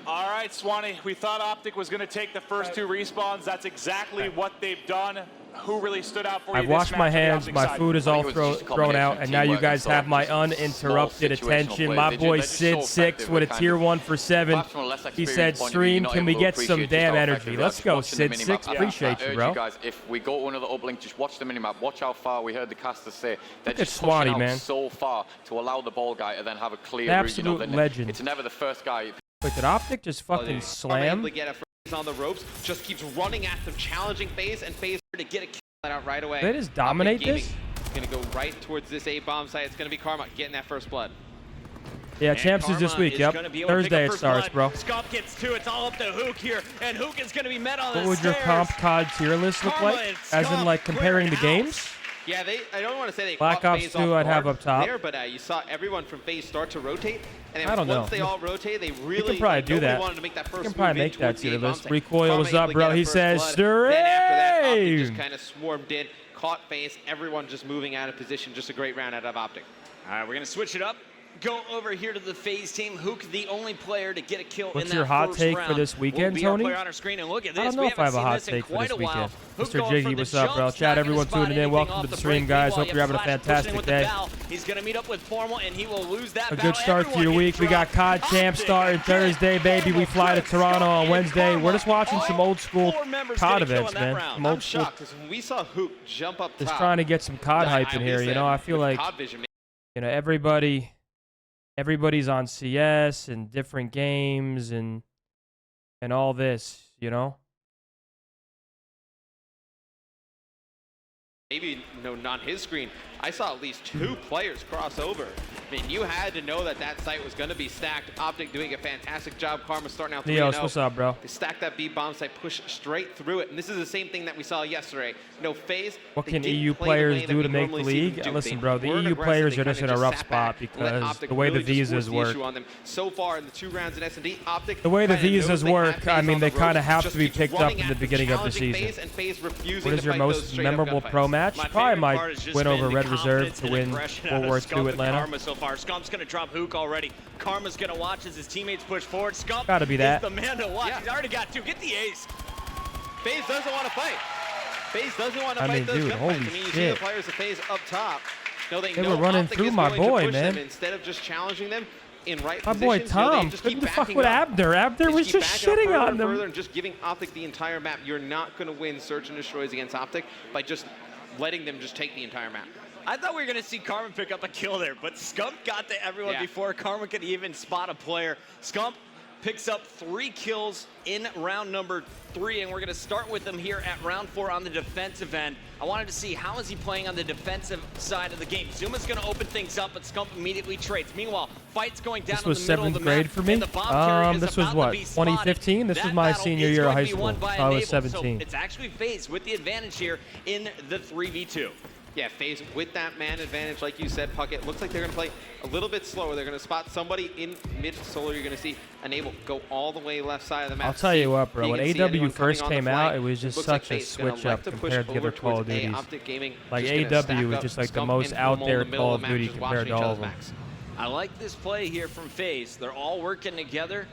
All right, Swanee, we thought OpTic was going to take the first 2 respawns. That's exactly what they've done. Who really stood out for you? I've washed my hands, my food is all thrown out, and now you guys have my uninterrupted attention. My boy Sid6 with a tier 1 for 7. He said, stream, can we get some damn energy? Let's go, Sid6. Appreciate you, bro. Guys, if we go to another uplink, just watch the minimap. Watch how far. We heard the casters say they're Look at just pushing Swanee, out man. so far to allow the ball guy to then have a clear route. You know, Absolute legend. It's never the first guy. Wait, did OpTic just fucking slam? Able to get a on the ropes, just keeps running at them, challenging FaZe, and FaZe to get a kill out right away. They just dominate this? Gonna go right towards this A bomb site. It's gonna be Karma getting that first blood. Yeah, Champs is this week, yep. Thursday it starts, bro. Scump gets 2, it's all up to Hook here, and Hook is gonna be met on the What would your comp COD tier list look like? As in, like, comparing the games? Yeah, I don't want to say they Black caught Ops FaZe 2 off I'd have guard up top. there, but you saw everyone from FaZe start to rotate, and then I don't know. once they all rotate, they really You can probably do that. wanted to make that first You can move probably in make that towards the tier A-bomb list. site. Recoil, Karma what's able up, to bro? get a He first says, blood. Then after that, OpTic just stream. kind of swarmed in, caught FaZe, everyone just moving out of position. Just a great round out of OpTic. All right, we're gonna switch it up. Go over here to the FaZe team. Hook, the only player to get a kill What's in that your hot first take round. for this weekend, Will be our Tony? player on our screen, and look at this. I don't know We if I have a haven't hot seen this in take for quite this a while. weekend. Hook Mr. going Jiggy, from the what's up, bro? jumps, Chat, not gonna everyone spot tuning in. anything Welcome off to the the stream, break. guys. Meanwhile, Hope you're having a Flash pushing fantastic with the day. bow. He's gonna meet up with Formal, and he will lose that A bow. good start to Everyone your gets week. We got dropped. COD Champ OpTic starting again. Thursday, baby. We fly to Toronto on Wednesday. We're just watching some old school 4 members COD get a kill events, in that man. round. Some I'm old school. shocked because when we saw Hook jump up Just top, trying to get some COD hype in here, you know? I feel like, COD vision, you know, everybody's on CS and different games and all this, you know? maybe not his screen. I saw at least 2 players cross over. I mean, you had to know that that site was going to be stacked. OpTic doing a fantastic job. Karma starting out 3-0. Neos, what's up, bro? They stacked that B bomb site, push straight through it, and this is the same thing that we saw yesterday. You know, FaZe. What they can didn't EU play the way players that do we to make the normally see them league? do. Listen, They bro, the weren't EU aggressive. players They are just in kinda a rough sat spot back, because let OpTic the way the really just force visas the work. issue on them. So far in the 2 rounds in S&D, OpTic. The way the kinda knows visas they have work, FaZe I mean, on they the kind of ropes, have just to be keeps picked up running in the at beginning of the challenging season. FaZe, and FaZe refusing What is to your fight those most straight-up memorable gunfights. pro match? My Probably favorite part my has just win been over the Red Reserve confidence to and win aggression out World of War Scump II and Atlanta. Karma so far. Scump's gonna drop Hook already. Karma's gonna watch as his teammates push forward. Scump Gotta be that. is the man to watch. Yeah. He's already got 2. Get the ace. FaZe doesn't want to fight. FaZe doesn't want to I fight mean, those dude, gunfights. holy I mean, you see the shit. players of FaZe up top. No, they They know were running OpTic through is my going to boy, push man. them. Instead of just challenging them in right My positions, boy they Tom just couldn't keep fuck backing with up. Abner. Abner They was keep just backing up shitting further on and further them. and just giving OpTic the entire map. You're not going to win search and destroys against OpTic by just letting them just take the entire map. I thought we were gonna see Karma pick up a kill there, but Scump got to everyone Yeah. before Karma could even spot a player. Scump picks up 3 kills in round number 3, and we're gonna start with him here at round 4 on the defensive end. I wanted to see how is he playing on the defensive side of the game. Zuma's gonna open things up, but Scump immediately trades. Meanwhile, fight's going down This in was the middle of 7th the map, grade for me. and the bomb carrier is This was about to what, be spotted. 2015? This was That my battle senior is year of going to high be school. won by I was Enable. 17. So it's actually FaZe with the advantage here in the 3v2. Yeah, FaZe with that man advantage, like you said, Puckett. Looks like they're going to play a little bit slower. They're going to spot somebody in mid-solar. You're going to see Enable go all the way left side of the map. I'll tell you what, bro. You When can see AW anyone first coming on came the flank. out, it was just Looks like such a FaZe gonna switch like up to push compared to the over other Call of towards A. Duties. OpTic Gaming Like just gonna stack AW was up, just like the Scump most and out Formal there in the middle Call of of the map, Duty just compared watching to each all other's of them. backs. I like this play here from FaZe. They're all working together.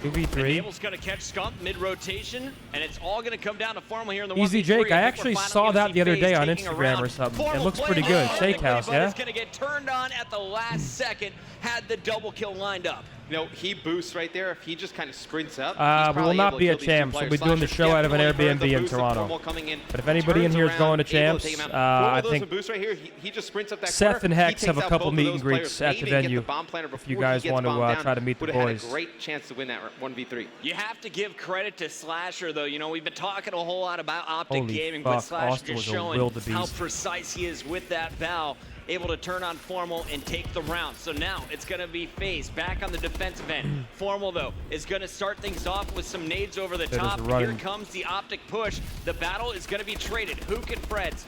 2v3. Enable's gonna catch Scump mid-rotation, and it's all gonna come down to Formal here in the 1v3. Easy Jake, I think actually we're finally saw gonna that see the other FaZe day on taking a Instagram round. or something. It Formal looks playing pretty good. it perfectly, Steakhouse, but yeah? It's gonna get turned on at the last second. Had the double kill lined up. You know, he boosts right there. If he just kind of sprints up, We will not be at Champs. We'll be doing the show out of an Airbnb in Toronto. But if anybody in here is going to Champs, I think right here, he just sprints up that Seth corner. and He Hex have takes a out couple both of meet those and greets players. at Maybe the get venue bomb planner if before you he guys gets want to bombed down. try to meet the Would've had a boys. great chance to win that round. 1v3. You have to give credit to Slasher, though. You know, we've been talking a whole lot about OpTic Holy Gaming, fuck, but Slasher Austin just was a showing wildebeest. how precise he is with that bow, able to turn on Formal and take the round. So now it's going to be FaZe back on the defensive end. Formal, though, is going to start things off with some nades over the top. Here comes the OpTic push. The battle is going to be traded. Hook and Freds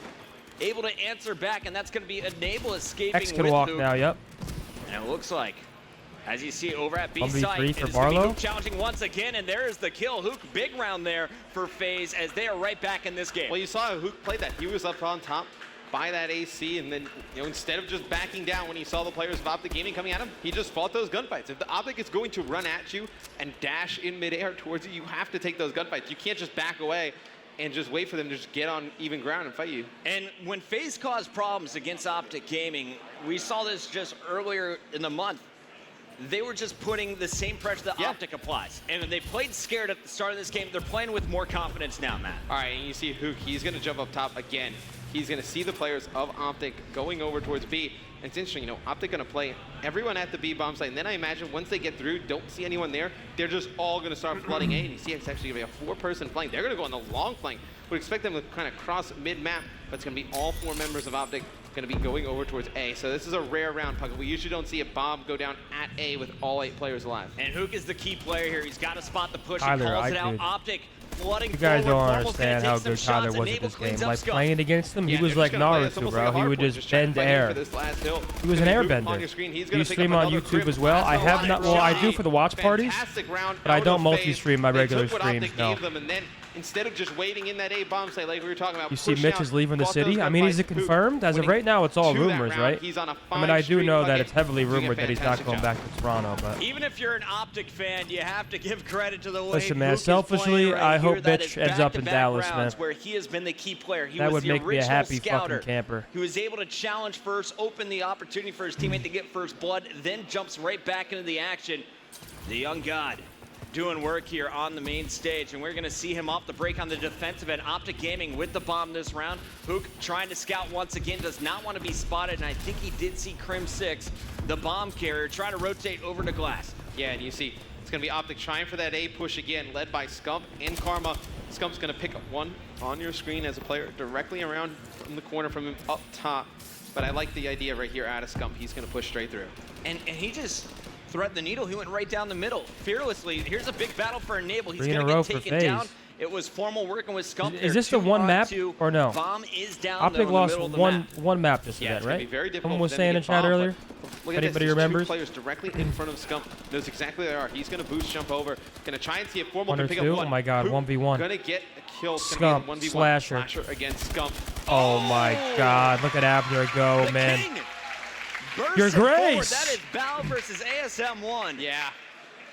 able to answer back, and that's going to be Enable escaping X can with walk Hook. now, yep. And it looks like, as you see over at B 1v3 site, for it's going to be Barlow. Hook challenging once again, and there is the kill. Hook, big round there for FaZe as they are right back in this game. Well, you saw Hook play that. He was up on top by that AC, and then, you know, instead of just backing down when he saw the players of OpTic Gaming coming at him, he just fought those gunfights. If the OpTic is going to run at you and dash in midair towards you, you have to take those gunfights. You can't just back away and just wait for them to just get on even ground and fight you. And when FaZe caused problems against OpTic Gaming, we saw this just earlier in the month. They were just putting the same pressure that OpTic applies. And when they played scared at the start of this game, they're playing with more confidence now, Matt. All right, and you see Hook, he's going to jump up top again. He's going to see the players of OpTic going over towards B. And it's interesting, you know, OpTic going to play everyone at the B bomb site. And then I imagine once they get through, don't see anyone there, they're just all going to start flooding A. And you see it's actually going to be a 4-person flank. They're going to go on the long flank. Would expect them to kind of cross mid-map, but it's going to be all 4 members of OpTic going to be going over towards A. So this is a rare round, Puck. We usually don't see a bomb go down at A with all 8 players alive. And Hook is the key player here. He's got to spot the push. Tyler, He calls it I out. did. OpTic flooding You guys forward. don't Formal's gonna understand take how some good Tyler shots. was at Enable this game. cleans up Like, Scum. playing against him, Yeah, he was they're like just gonna play. It's Naruto, almost bro. like a He would Hardpoint, just trying to bend fight in air. for this last hill. He was an Gonna be Hook on airbender. your screen. He's Do gonna you pick stream up on another YouTube crib. as well? I have not. Well, I do Fantastic for the watch parties, round but I out don't of multi-stream my FaZe. regular They took what streams, OpTic no. gave them, and then instead of just waiting in that A bomb site like we were talking about, You see pushed Mitch out, is leaving the fought those city. I mean, is it gunfights. Hook confirmed? As of winning right now, it's all to that rumors, round. right? He's on a I mean, I do 5-streak know that bucket, it's heavily doing a rumored that he's not fantastic going job. back to Toronto, but Even if you're an OpTic fan, you have to give credit to the way Listen, man, Hook is selfishly, playing right I hope here. That Mitch is ends up in back-to-back Dallas, rounds man. where he has been the key player. He that was would the make me a original happy scouter. fucking camper. He was able to challenge first, open the opportunity for his teammate to get first blood, then jumps right back into the action. The young god doing work here on the main stage, and we're going to see him off the break on the defensive end. OpTic Gaming with the bomb this round. Hook trying to scout once again, does not want to be spotted, and I think he did see Crim 6, the bomb carrier, trying to rotate over to Glass. Yeah, and you see it's going to be OpTic trying for that A push again, led by Scump and Karma. Scump's going to pick up one on your screen as a player directly around from the corner from him up top. But I like the idea right here out of Scump. He's going to push straight through. And he just threaded the needle. He went right down the middle, fearlessly. Here's a big battle for Enable. He's 3 in going a to row get for taken down. FaZe. It was Formal working with Scump. Is this the one map or no? Bomb is down though, OpTic in the lost middle of the map. one map this Yeah, event, it's going right? to be very difficult. Someone was for them saying to in get chat bombed, earlier. but look at Anybody this. There's remembers? 2 players directly in front of Scump. Knows exactly where they are. He's going to boost jump over. Going to try and see if Formal can pick up 1 or 2? one. Oh my God, 1v1. Going to get a kill. It's Scump, gonna be a 1v1 Slasher. against Scump. Oh my God! Look at Abner go, The man. King bursts Your it forward. grace. That is Bao versus ASM1. Yeah.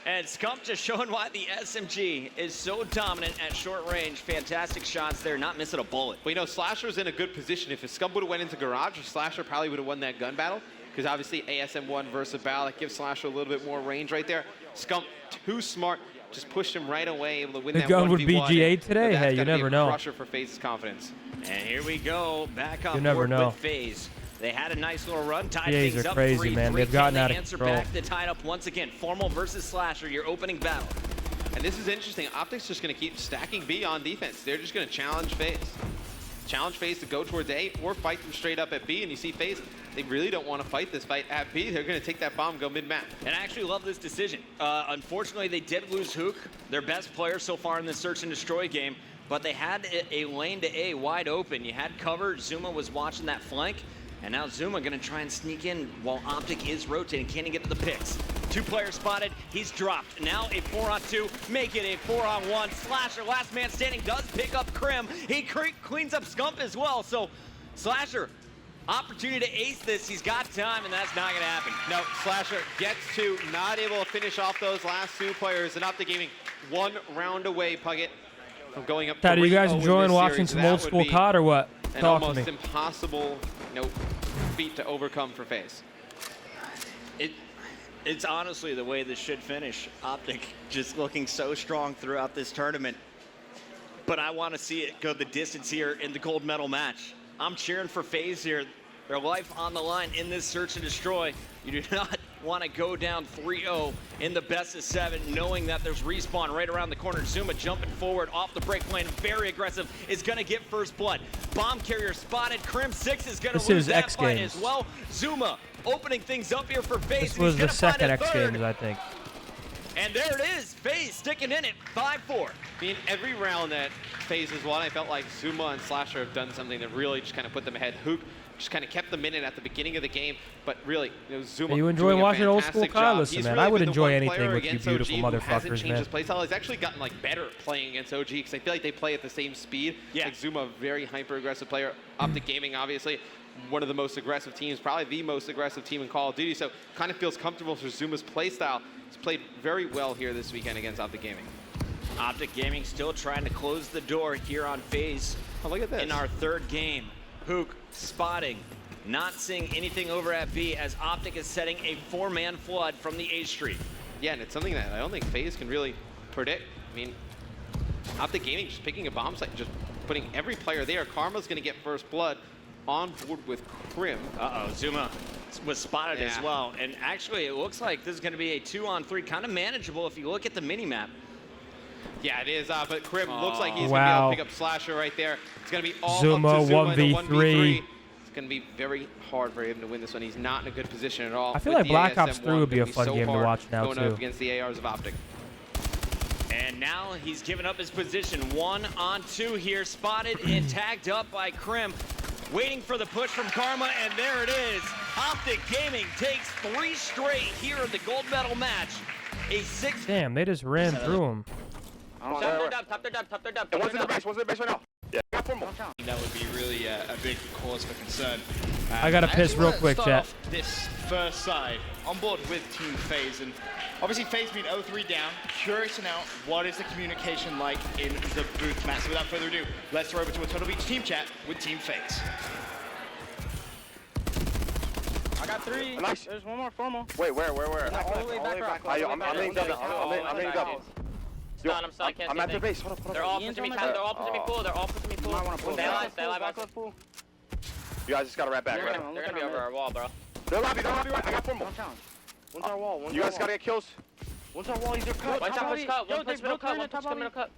And Scump just showing why the SMG is so dominant at short range. Fantastic shots there, not missing a bullet. Well, you know, Slasher's in a good position. If Scump would have went into Garage, Slasher probably would have won that gun battle. Because obviously ASM1 versus Bao, that gives Slasher a little bit more range right there. Scump, too smart, just pushed him right away, able to win The that gun would 1v1. be G8 today? But that's Hey, you gotta be never a know. crusher for FaZe's confidence. And here we go, back on You never board know. with FaZe. They had a nice little run, tied GAs things are up crazy, 3-3. man. They've Can gotten they out of answer control. back to tie it up once again. Formal versus Slasher, your opening battle. And this is interesting. OpTic's just going to keep stacking B on defense. They're just going to challenge FaZe. Challenge FaZe to go towards A or fight them straight up at B. And you see FaZe, they really don't want to fight this fight at B. They're going to take that bomb and go mid-map. And I actually love this decision. Unfortunately, they did lose Hook, their best player so far in the Search and Destroy game, but they had a lane to A wide open. You had cover. Zuma was watching that flank. And now Zuma going to try and sneak in while OpTic is rotating. Can he get to the picks? 2 players spotted. He's dropped. Now a 4-on-2. Make it a 4-on-1. Slasher, last man standing, does pick up Crim. He cleans up Scump as well. So Slasher, opportunity to ace this. He's got time, and that's not going to happen. No, Slasher gets to, not able to finish off those last 2 players. And OpTic Gaming 1 round away, Puggett, from going up 3-0 Dad, are you guys in enjoying this watching series. some That old would school be COD or what? an Talk to almost me. impossible, feat to overcome for FaZe. It's honestly the way this should finish. OpTic just looking so strong throughout this tournament. But I want to see it go the distance here in the gold medal match. I'm cheering for FaZe here. Their life on the line in this Search and Destroy. You do not want to go down 3-0 in the best of 7, knowing that there's respawn right around the corner. Zuma jumping forward off the break lane, very aggressive, is going to get first blood. Bomb carrier spotted. Crim 6 is going to lose that X fight Games. as well. Zuma opening things up here for FaZe. This was the second X Games, I think. And there it is, FaZe sticking in it, 5-4. I mean, every round that FaZe has won, I felt like Zuma and Slasher have done something that really just kind of put them ahead. Hook just kind of kept them in it at the beginning of the game, but really, Zuma. You enjoy doing a watching old school fantastic Kyle? job. Listen, He's man, really I would been the enjoy one anything player with you against beautiful OG who hasn't motherfuckers, changed man. his playstyle. He's actually gotten like better playing against OG because I feel like they play at the same speed. Yeah. Like Zuma, a very hyper-aggressive player. OpTic Gaming, obviously, one of the most aggressive teams, probably the most aggressive team in Call of Duty. So kind of feels comfortable for Zuma's playstyle. He's played very well here this weekend against OpTic Gaming. OpTic Gaming still trying to close the door here on FaZe. Oh, look at this. In our third game. Hook spotting, not seeing anything over at B as OpTic is setting a 4-man flood from the A Street. Yeah, and it's something that I don't think FaZe can really predict. I mean, OpTic Gaming just picking a bomb site, just putting every player there. Karma's going to get first blood on board with Crim. Uh-oh, Zuma was spotted as well. And actually, it looks like this is going to be a 2-on-3, kind of manageable if you look at the mini-map. Yeah, it is, but Crim looks like he's going to be Wow. able to pick up Slasher right there. It's going to be all Zuma, up to Zuma in a 1v3. It's going to be very hard for him to win this one. He's not in a good position at all. I feel With like the Black Ops ASM 3 would be a gonna fun so game to hard watch now, going too. up against the ARs of OpTic. And now he's given up his position. 1-on-2 here, spotted and tagged up by Crim. Waiting for the push from Karma, and there it is. OpTic Gaming takes 3 straight here at the gold medal match. A 6. Damn, they just ran through him. Top their dub, top their dub, top their dub. One's in the base right now. Yeah, got four more. That would be really a big cause for concern. I gotta piss real quick, chat. This first side on board with Team FaZe, and obviously FaZe being 0-3 down. Curious to know what is the communication like in the booth, Matt. So without further ado, let's throw over to a Total Beach team chat with Team FaZe. I got 3. Nice. There's one more formal. Wait, where? All the way back. I'm laying double. I'm laying double. Yo, I'm stuck, I can't I'm see at the anything. base. Hold up. They're all pushing me, Tyler. They're all pushing me full. They're all pushing me full. Stay alive, stay alive. You guys just gotta wrap back, right? They're gonna be over our wall, bro. They're lobby right. I got four more. One's our wall. You guys gotta get kills. One's our wall. He's your cut. One top push cut, one push middle cut, one push middle cut.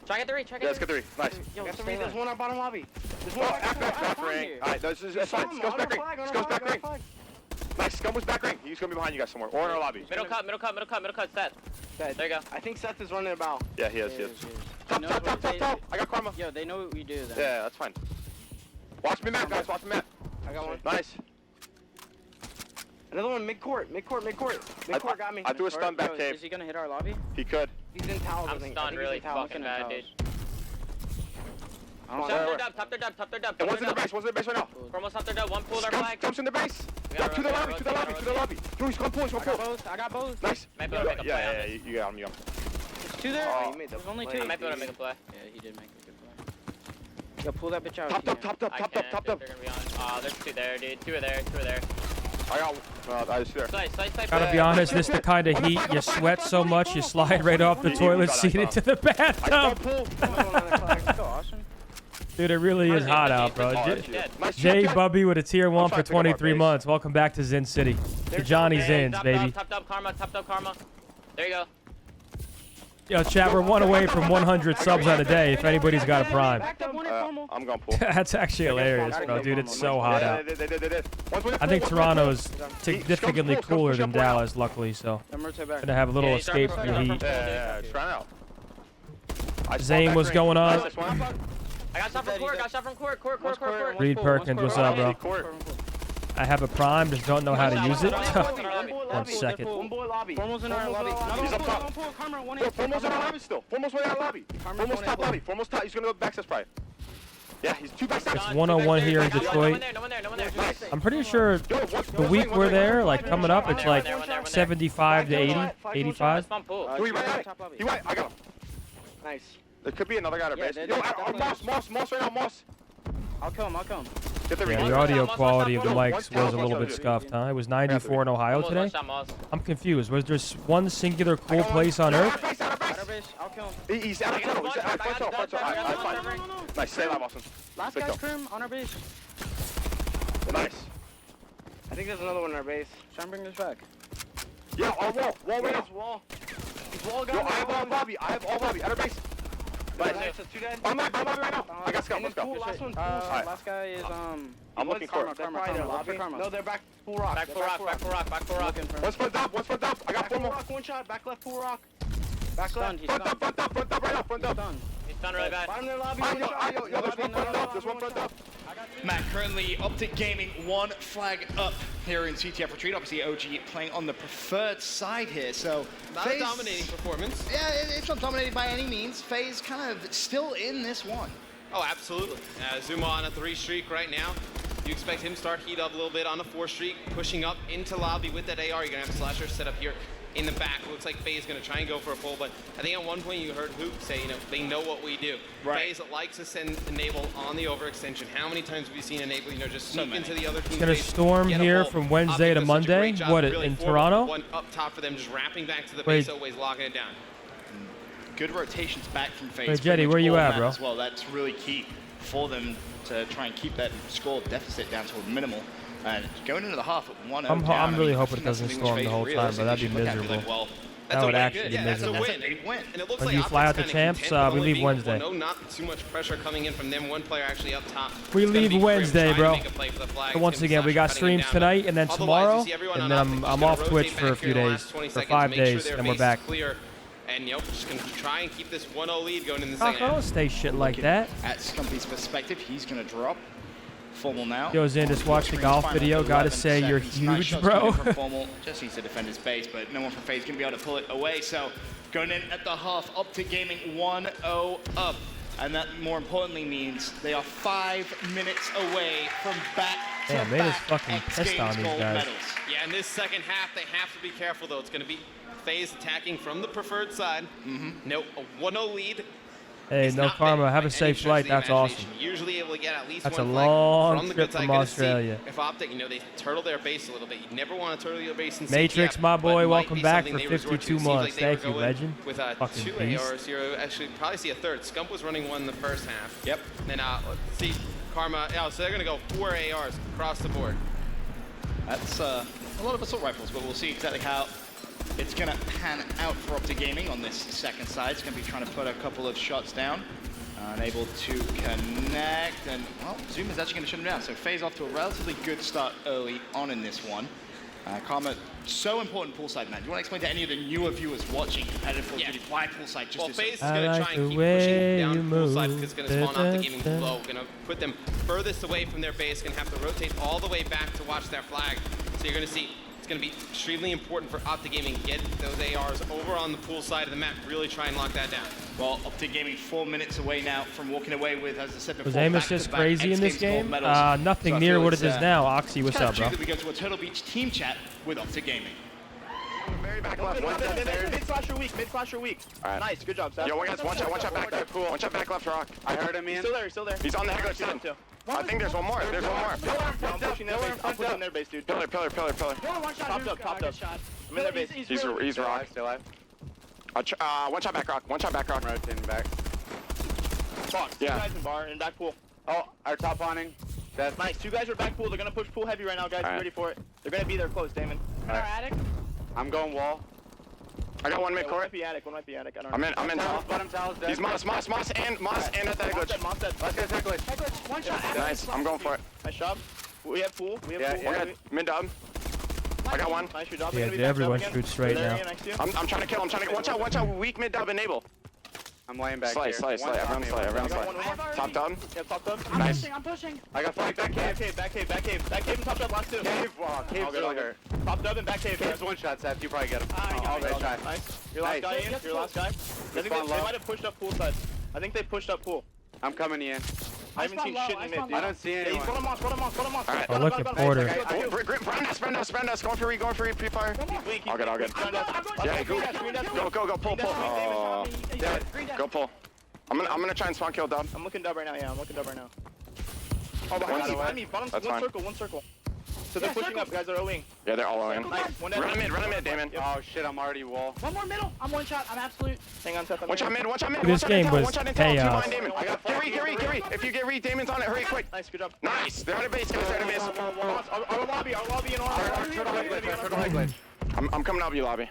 Try get 3, try Yeah, let's get 3. get 3. Nice. Yo, there's one on bottom lobby. There's Oh, one back ring. Alright, that's fine. Scum's back ring. Scum's back ring. Nice. Scum was back ring. He's gonna be behind you guys somewhere. Or in our lobby. Middle cut, middle cut, middle cut, middle cut, Seth. There you go. I think Seth is running a bow. Yeah, he is. Top. I got Karma. Yo, they know what we do then. Yeah, that's fine. Watch me map, guys. Watch me map. I got one. Nice. Another one mid-court. Mid-court got me. I threw a stun back cave. Is he gonna hit our lobby? He could. He's in towers, I I'm think. stunned really fucking bad, dude. I don't Top know. their dub, top their dub, top their dub. And one's in the base. One's in the base right now. We're almost top their dub, one pull their flag. Jumps in the base. We Go gotta to the rotate, lobby. To the lobby. To the lobby. Yo, he's gonna pull. I got both. Nice. Might be able to make a play on Yeah. this. You got him. There's 2 there? Oh, There's only 2. I might be able to make a play. Yeah, he did make a good play. Yo, pull that bitch out. Topped up. I can't, they're gonna be on. There's 2 there, dude. 2 are there, 2 are there. I got. I just there. Slice. Gotta be honest, this the kind of heat you sweat so much you slide right off the toilet seat into the I bathtub. got pull. Let's go, Austin. Dude, it really is hot out, bro. Nice Jay check. Bubby with a tier 1 for trying to pick up our 23 base. months. Welcome back to Zin City. To Johnny Zins, baby. Top dub, karma, top dub, karma. There you go. Yo, chat, we're 1 away from 100 subs on a day if anybody's got a prime. I'm gonna pull. That's actually hilarious, bro. Dude, it's so hot out. They did. I think Toronto's significantly cooler than Dallas, luckily, so gonna have a little escape from the heat. Yeah, try out. Zane, what's going on? I got shot from court, Reed Perkins, what's up, bro? I have a prime, just don't know how to use it. 1 second. One boy lobby. Formal's in our lobby. He's up top. Formal's in our lobby still. Formal's way out lobby. Formal's top lobby. Formal's top. He's gonna go back probably. Yeah, he's 2 back. It's 101 here in Detroit. No one there. I'm pretty sure the week we're there, like coming up, it's like 75 to 80, 85. He right. I got him. Nice. There could be another guy at our base. Yo, Moss right now, Moss. I'll come. Get the Yeah, the audio quality of the mics was a little bit scuffed, huh? It was 94 in Ohio today. I'm confused. Was there one singular cool place on Earth? I'll kill him. He's out of control. He's out of control. Nice. Stay alive, Austin. Last guy's Crim on our base. Nice. I think there's another one on our base. Try and bring this back. Yeah, on wall. Wall right now. Wall. Wall Yo, I have all lobby. I have all lobby. At our base. Nice. Two dead. I'm lobby right now. I got scout. And Let's then go. pool, last one. Alright. Last guy is I'm looking for it. Karma. Look for Karma. No, they're back full rock. Back full rock. Looking for him. One's front up. I got Back four full more. rock. One shot. Back left full rock. Back left. He's Front stunned. up right now. Front up. Stunned. He's done really bad. Bottom of their lobby. Yo, One shot. there's one front up. There's one front up. Matt, currently OpTic Gaming one flag up here in CTF Retreat. Obviously, OG playing on the preferred side here, so Not a dominating performance. Yeah, it's not dominated by any means. FaZe kind of still in this one. Oh, absolutely. Zuma on a 3 streak right now. You expect him to start heat up a little bit on a 4 streak, pushing up into lobby with that AR. You're gonna have Slasher set up here in the back. Looks like FaZe is gonna try and go for a pull, but I think at one point you heard Hoop say, they know what we do. Right. FaZe likes to send Enable on the overextension. How many times have we seen Enable, just sneak into the other team's Gonna base, storm get a here pull? from Wednesday OpTic to does such a Monday. great job What, really in forming Toronto? One up top for them, just wrapping back to the Wait. base, always locking it down. Good rotations back from FaZe. Hey, Jetty, pretty much where you all at, map bro? As well, that's really key for them to try and keep that score deficit down to a minimal. And going into the half at 1-0 I'm really hoping it I think that's doesn't something storm which the whole FaZe time, but that'd be realistically should look at and be miserable. like, well, That would actually be That's a miserable. win. big win. And it looks When like you fly OpTic's out the kinda champs, content with we only leave being Wednesday. No, not too much pressure coming in from them. One player actually up top. We It's gonna leave be Grim Wednesday, trying to bro. make a play for the flag. So once It's gonna again, be we got Slasher cutting streams down. tonight, and then Otherwise, tomorrow, you see everyone and on then OpTic I'm just gonna off rotate Twitch back for a here few in the days, last 20 for seconds, 5 make sure days, their and we're base back. is clear. And just gonna try and keep this 1-0 lead going in the Fuck, second I half. don't stay shit like that. At Scumpy's perspective, he's going to drop. Formal now. Yo, Zin, just watch the golf video. Gotta say, you're huge, bro. Formal just needs to defend his base, but no one from FaZe going to be able to pull it away. So going in at the half, OpTic Gaming 1-0 up. And that, more importantly, means they are 5 minutes away from Damn, they just back-to-back fucking X pissed on Games these gold guys. medals. Yeah, in this second half, they have to be careful, though. It's going to be FaZe attacking from the preferred side. No, a 1-0 lead. Hey, is no not karma. big Have by a safe any stretch flight. of the That's awesome. imagination. Usually able to get at least That's one a flag long from the trip good side. from Gonna see Australia. if OpTic, they turtle their base a little bit. You never want to turtle your base in Matrix, CTF, my but boy, might welcome be back something for they resort to. 52 Seems months. like they were Thank you, going legend. With Fucking 2 beast. ARs here. Actually, probably see a third. Scump was running one in the first half. Yep. Then let's see Karma. Oh, so they're going to go 4 ARs across the board. That's a lot of assault rifles, but we'll see exactly how it's going to pan out for OpTic Gaming on this second side. It's going to be trying to put a couple of shots down. Unable to connect, and well, Zoom is actually going to shut him down. So FaZe off to a relatively good start early on in this one. Karma, so important poolside, man. Do you want to explain to any of the newer viewers watching competitive Call of Duty why poolside just is so FaZe is I going to like try and the keep way pushing down you poolside move. because it's going to spawn OpTic Gaming Da-da-da. low. Going to put them furthest away from their base. Going to have to rotate all the way back to watch their flag. So you're going to see it's going to be extremely important for OpTic Gaming get those ARs over on the pool side of the map. Really try and lock that down. Well, OpTic Gaming 4 minutes away now from walking away with, as I said before, Was aim assist back-to-back crazy X in this Games gold game? medals. Nothing So I near feel what it it's, is now. Oxy, what's kind up, of bro? true that we go to a Turtle Beach team chat with OpTic Gaming. Very back left. One downstairs. Mid flasher weak. Alright. Nice, good job, Seth. Yo, one shot back left. One shot back left rock. I heard him, man. Still there. He's on the head left side. I think there's one more. There's one more. I'm pushing their base, dude. Pillar. Popped up. I'm in their base. He's rock. Still alive. One shot back rock. Rotating back. Box. Yeah. Two guys in bar and back pool. Oh, our top awning. Dead. Nice. 2 guys are back pool. They're gonna push pool heavy right now, guys. Be Alright. ready for it. They're gonna be there close, Damon. Alright. I'm going wall. I got one mid One court. might be attic. I don't know. I'm in top. Bottom towels dead. He's Moss and at that glitch. Moss dead. Let's get that glitch. One shot. Nice. I'm going for it. Nice job. We have pool. We got mid dub. I got one. Nice, your job. Yeah, Gonna be dude, back everyone up again. shoots straight They're now. there, next to you. I'm trying to kill. Watch out. Weak mid dub enable. I'm laying back here. Slice. Everyone slice. Top dub. Yeah, top dub. Nice. I'm pushing. I got flag back cave. Back cave and top dub last 2. Cave's really hurt. Top dub and back cave. Cave's one shot, Seth. You probably get him. All right, shot. Nice. Your last guy in. Your last guy. I think they might have pushed up pool side. I think they pushed up pool. I'm coming in. I haven't seen shit in mid, dude. I don't see anyone. Put him off. Alright. Oh, look at Porter. Brand us. Going for pre-fire. All good. Yeah, go. Pull. Oh, dead. Go pull. I'm gonna try and spawn kill dub. I'm looking dub right now. Oh, behind me. Bottom, That's one circle. So they're pushing up, guys. They're O-wing. Yeah, they're all owing. Nice. One dead. Run him mid, Damon. Oh shit, I'm already wall. One more middle. I'm one shot. I'm absolute. Hang on, Seth. One shot mid. This game was chaos. Damon. I got Gary. If you get read, Damon's on it. Hurry quick. Nice, good job. Nice. They're on the base, guys. Our lobby and our Turtle leg glitch. I'm coming out of you lobby.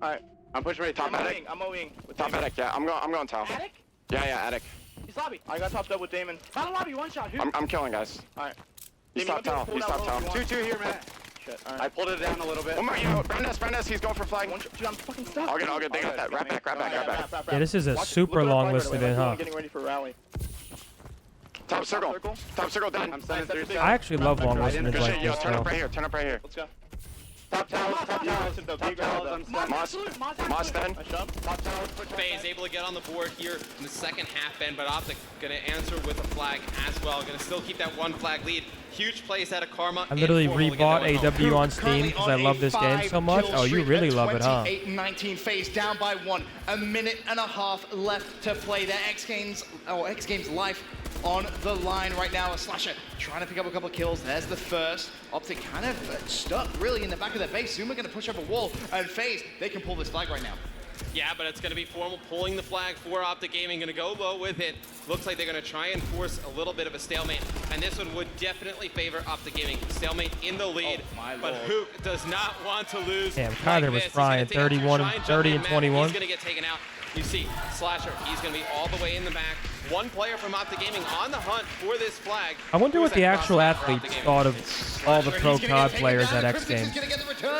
Alright. I'm pushing right top attic. I'm moving. Top attic, yeah. I'm going top. Attic? Yeah, attic. He's lobby. I got topped up with Damon. Battle lobby, one shot. Who? I'm killing guys. Alright. He's top tower. He's top tower. 2-2 here, man. Shit, alright. I pulled it down a little bit. One more, Brendas, he's going for flag. Dude, I'm fucking stuck. All good. They got that. Grab back. Yeah, this is a super long listed in, huh? I'm getting ready for rally. Top circle done. I'm sending through. I actually love long listed Good like shit, yo. this, Turn up bro. right here. Let's go. Top towers. Moss then. FaZe able to get on the board here in the second half end, but OpTic gonna answer with a flag as well. Gonna still keep that one flag lead. Huge plays out of Karma. I literally rebought AW on Steam because I love this game so much. Oh, you really love it, huh? 28-19, FaZe down by 1. A minute and a half left to play. Their X Games life on the line right now. A Slasher trying to pick up a couple of kills. There's the first. OpTic kind of stuck really in the back of their base. Zuma going to push up a wall, and FaZe, they can pull this flag right now. Yeah, but it's going to be formal pulling the flag for OpTic Gaming. Going to go low with it. Looks like they're going to try and force a little bit of a stalemate, and this one would definitely favor OpTic Gaming. Stalemate in the lead, but Hook does not want to lose. Damn, Kyler was frying 30 and 21. He's going to get taken out. You see, Slasher, he's going to be all the way in the back. One player from OpTic Gaming on the hunt for this flag. I wonder what the actual athletes thought of all the pro COD players at X Games.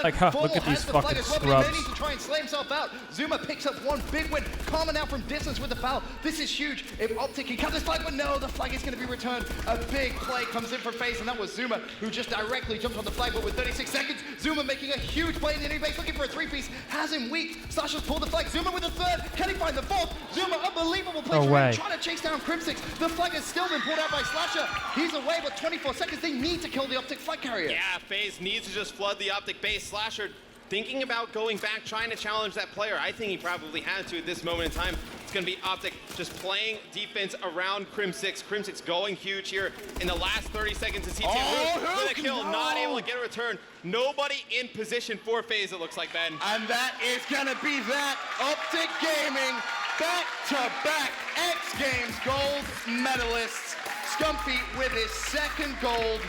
Like, huh, look at these fucking scrubs. To try and slam himself out. Zuma picks up one big win. Karma now from distance with the foul. This is huge. If OpTic can cut this flag, but no, the flag is going to be returned. A big play comes in for FaZe, and that was Zuma, who just directly jumped on the flag, but with 36 seconds, Zuma making a huge play in the enemy base, looking for a three-piece, has him weak. Slasher's pulled the flag. Zuma with the third. Can he find the fourth? Zuma, unbelievable play. No way. Trying to chase down Crimsix. The flag has still been pulled out by Slasher. He's away, but 24 seconds. They need to kill the OpTic flag carrier. Yeah, FaZe needs to just flood the OpTic base. Slasher thinking about going back, trying to challenge that player. I think he probably had to at this moment in time. It's going to be OpTic just playing defense around Crimsix. Crimsix going huge here in the last 30 seconds of CTF with a kill, not able to get a return. Nobody in position for FaZe, it looks like, Ben. And that is going to be that. OpTic Gaming, back-to-back X Games gold medalists. Scumpy with his second gold.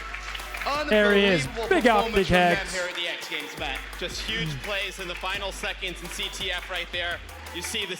There he is, big OpTic Hex. Here at the X Games, Matt. Just huge plays in the final seconds in CTF right there. You see the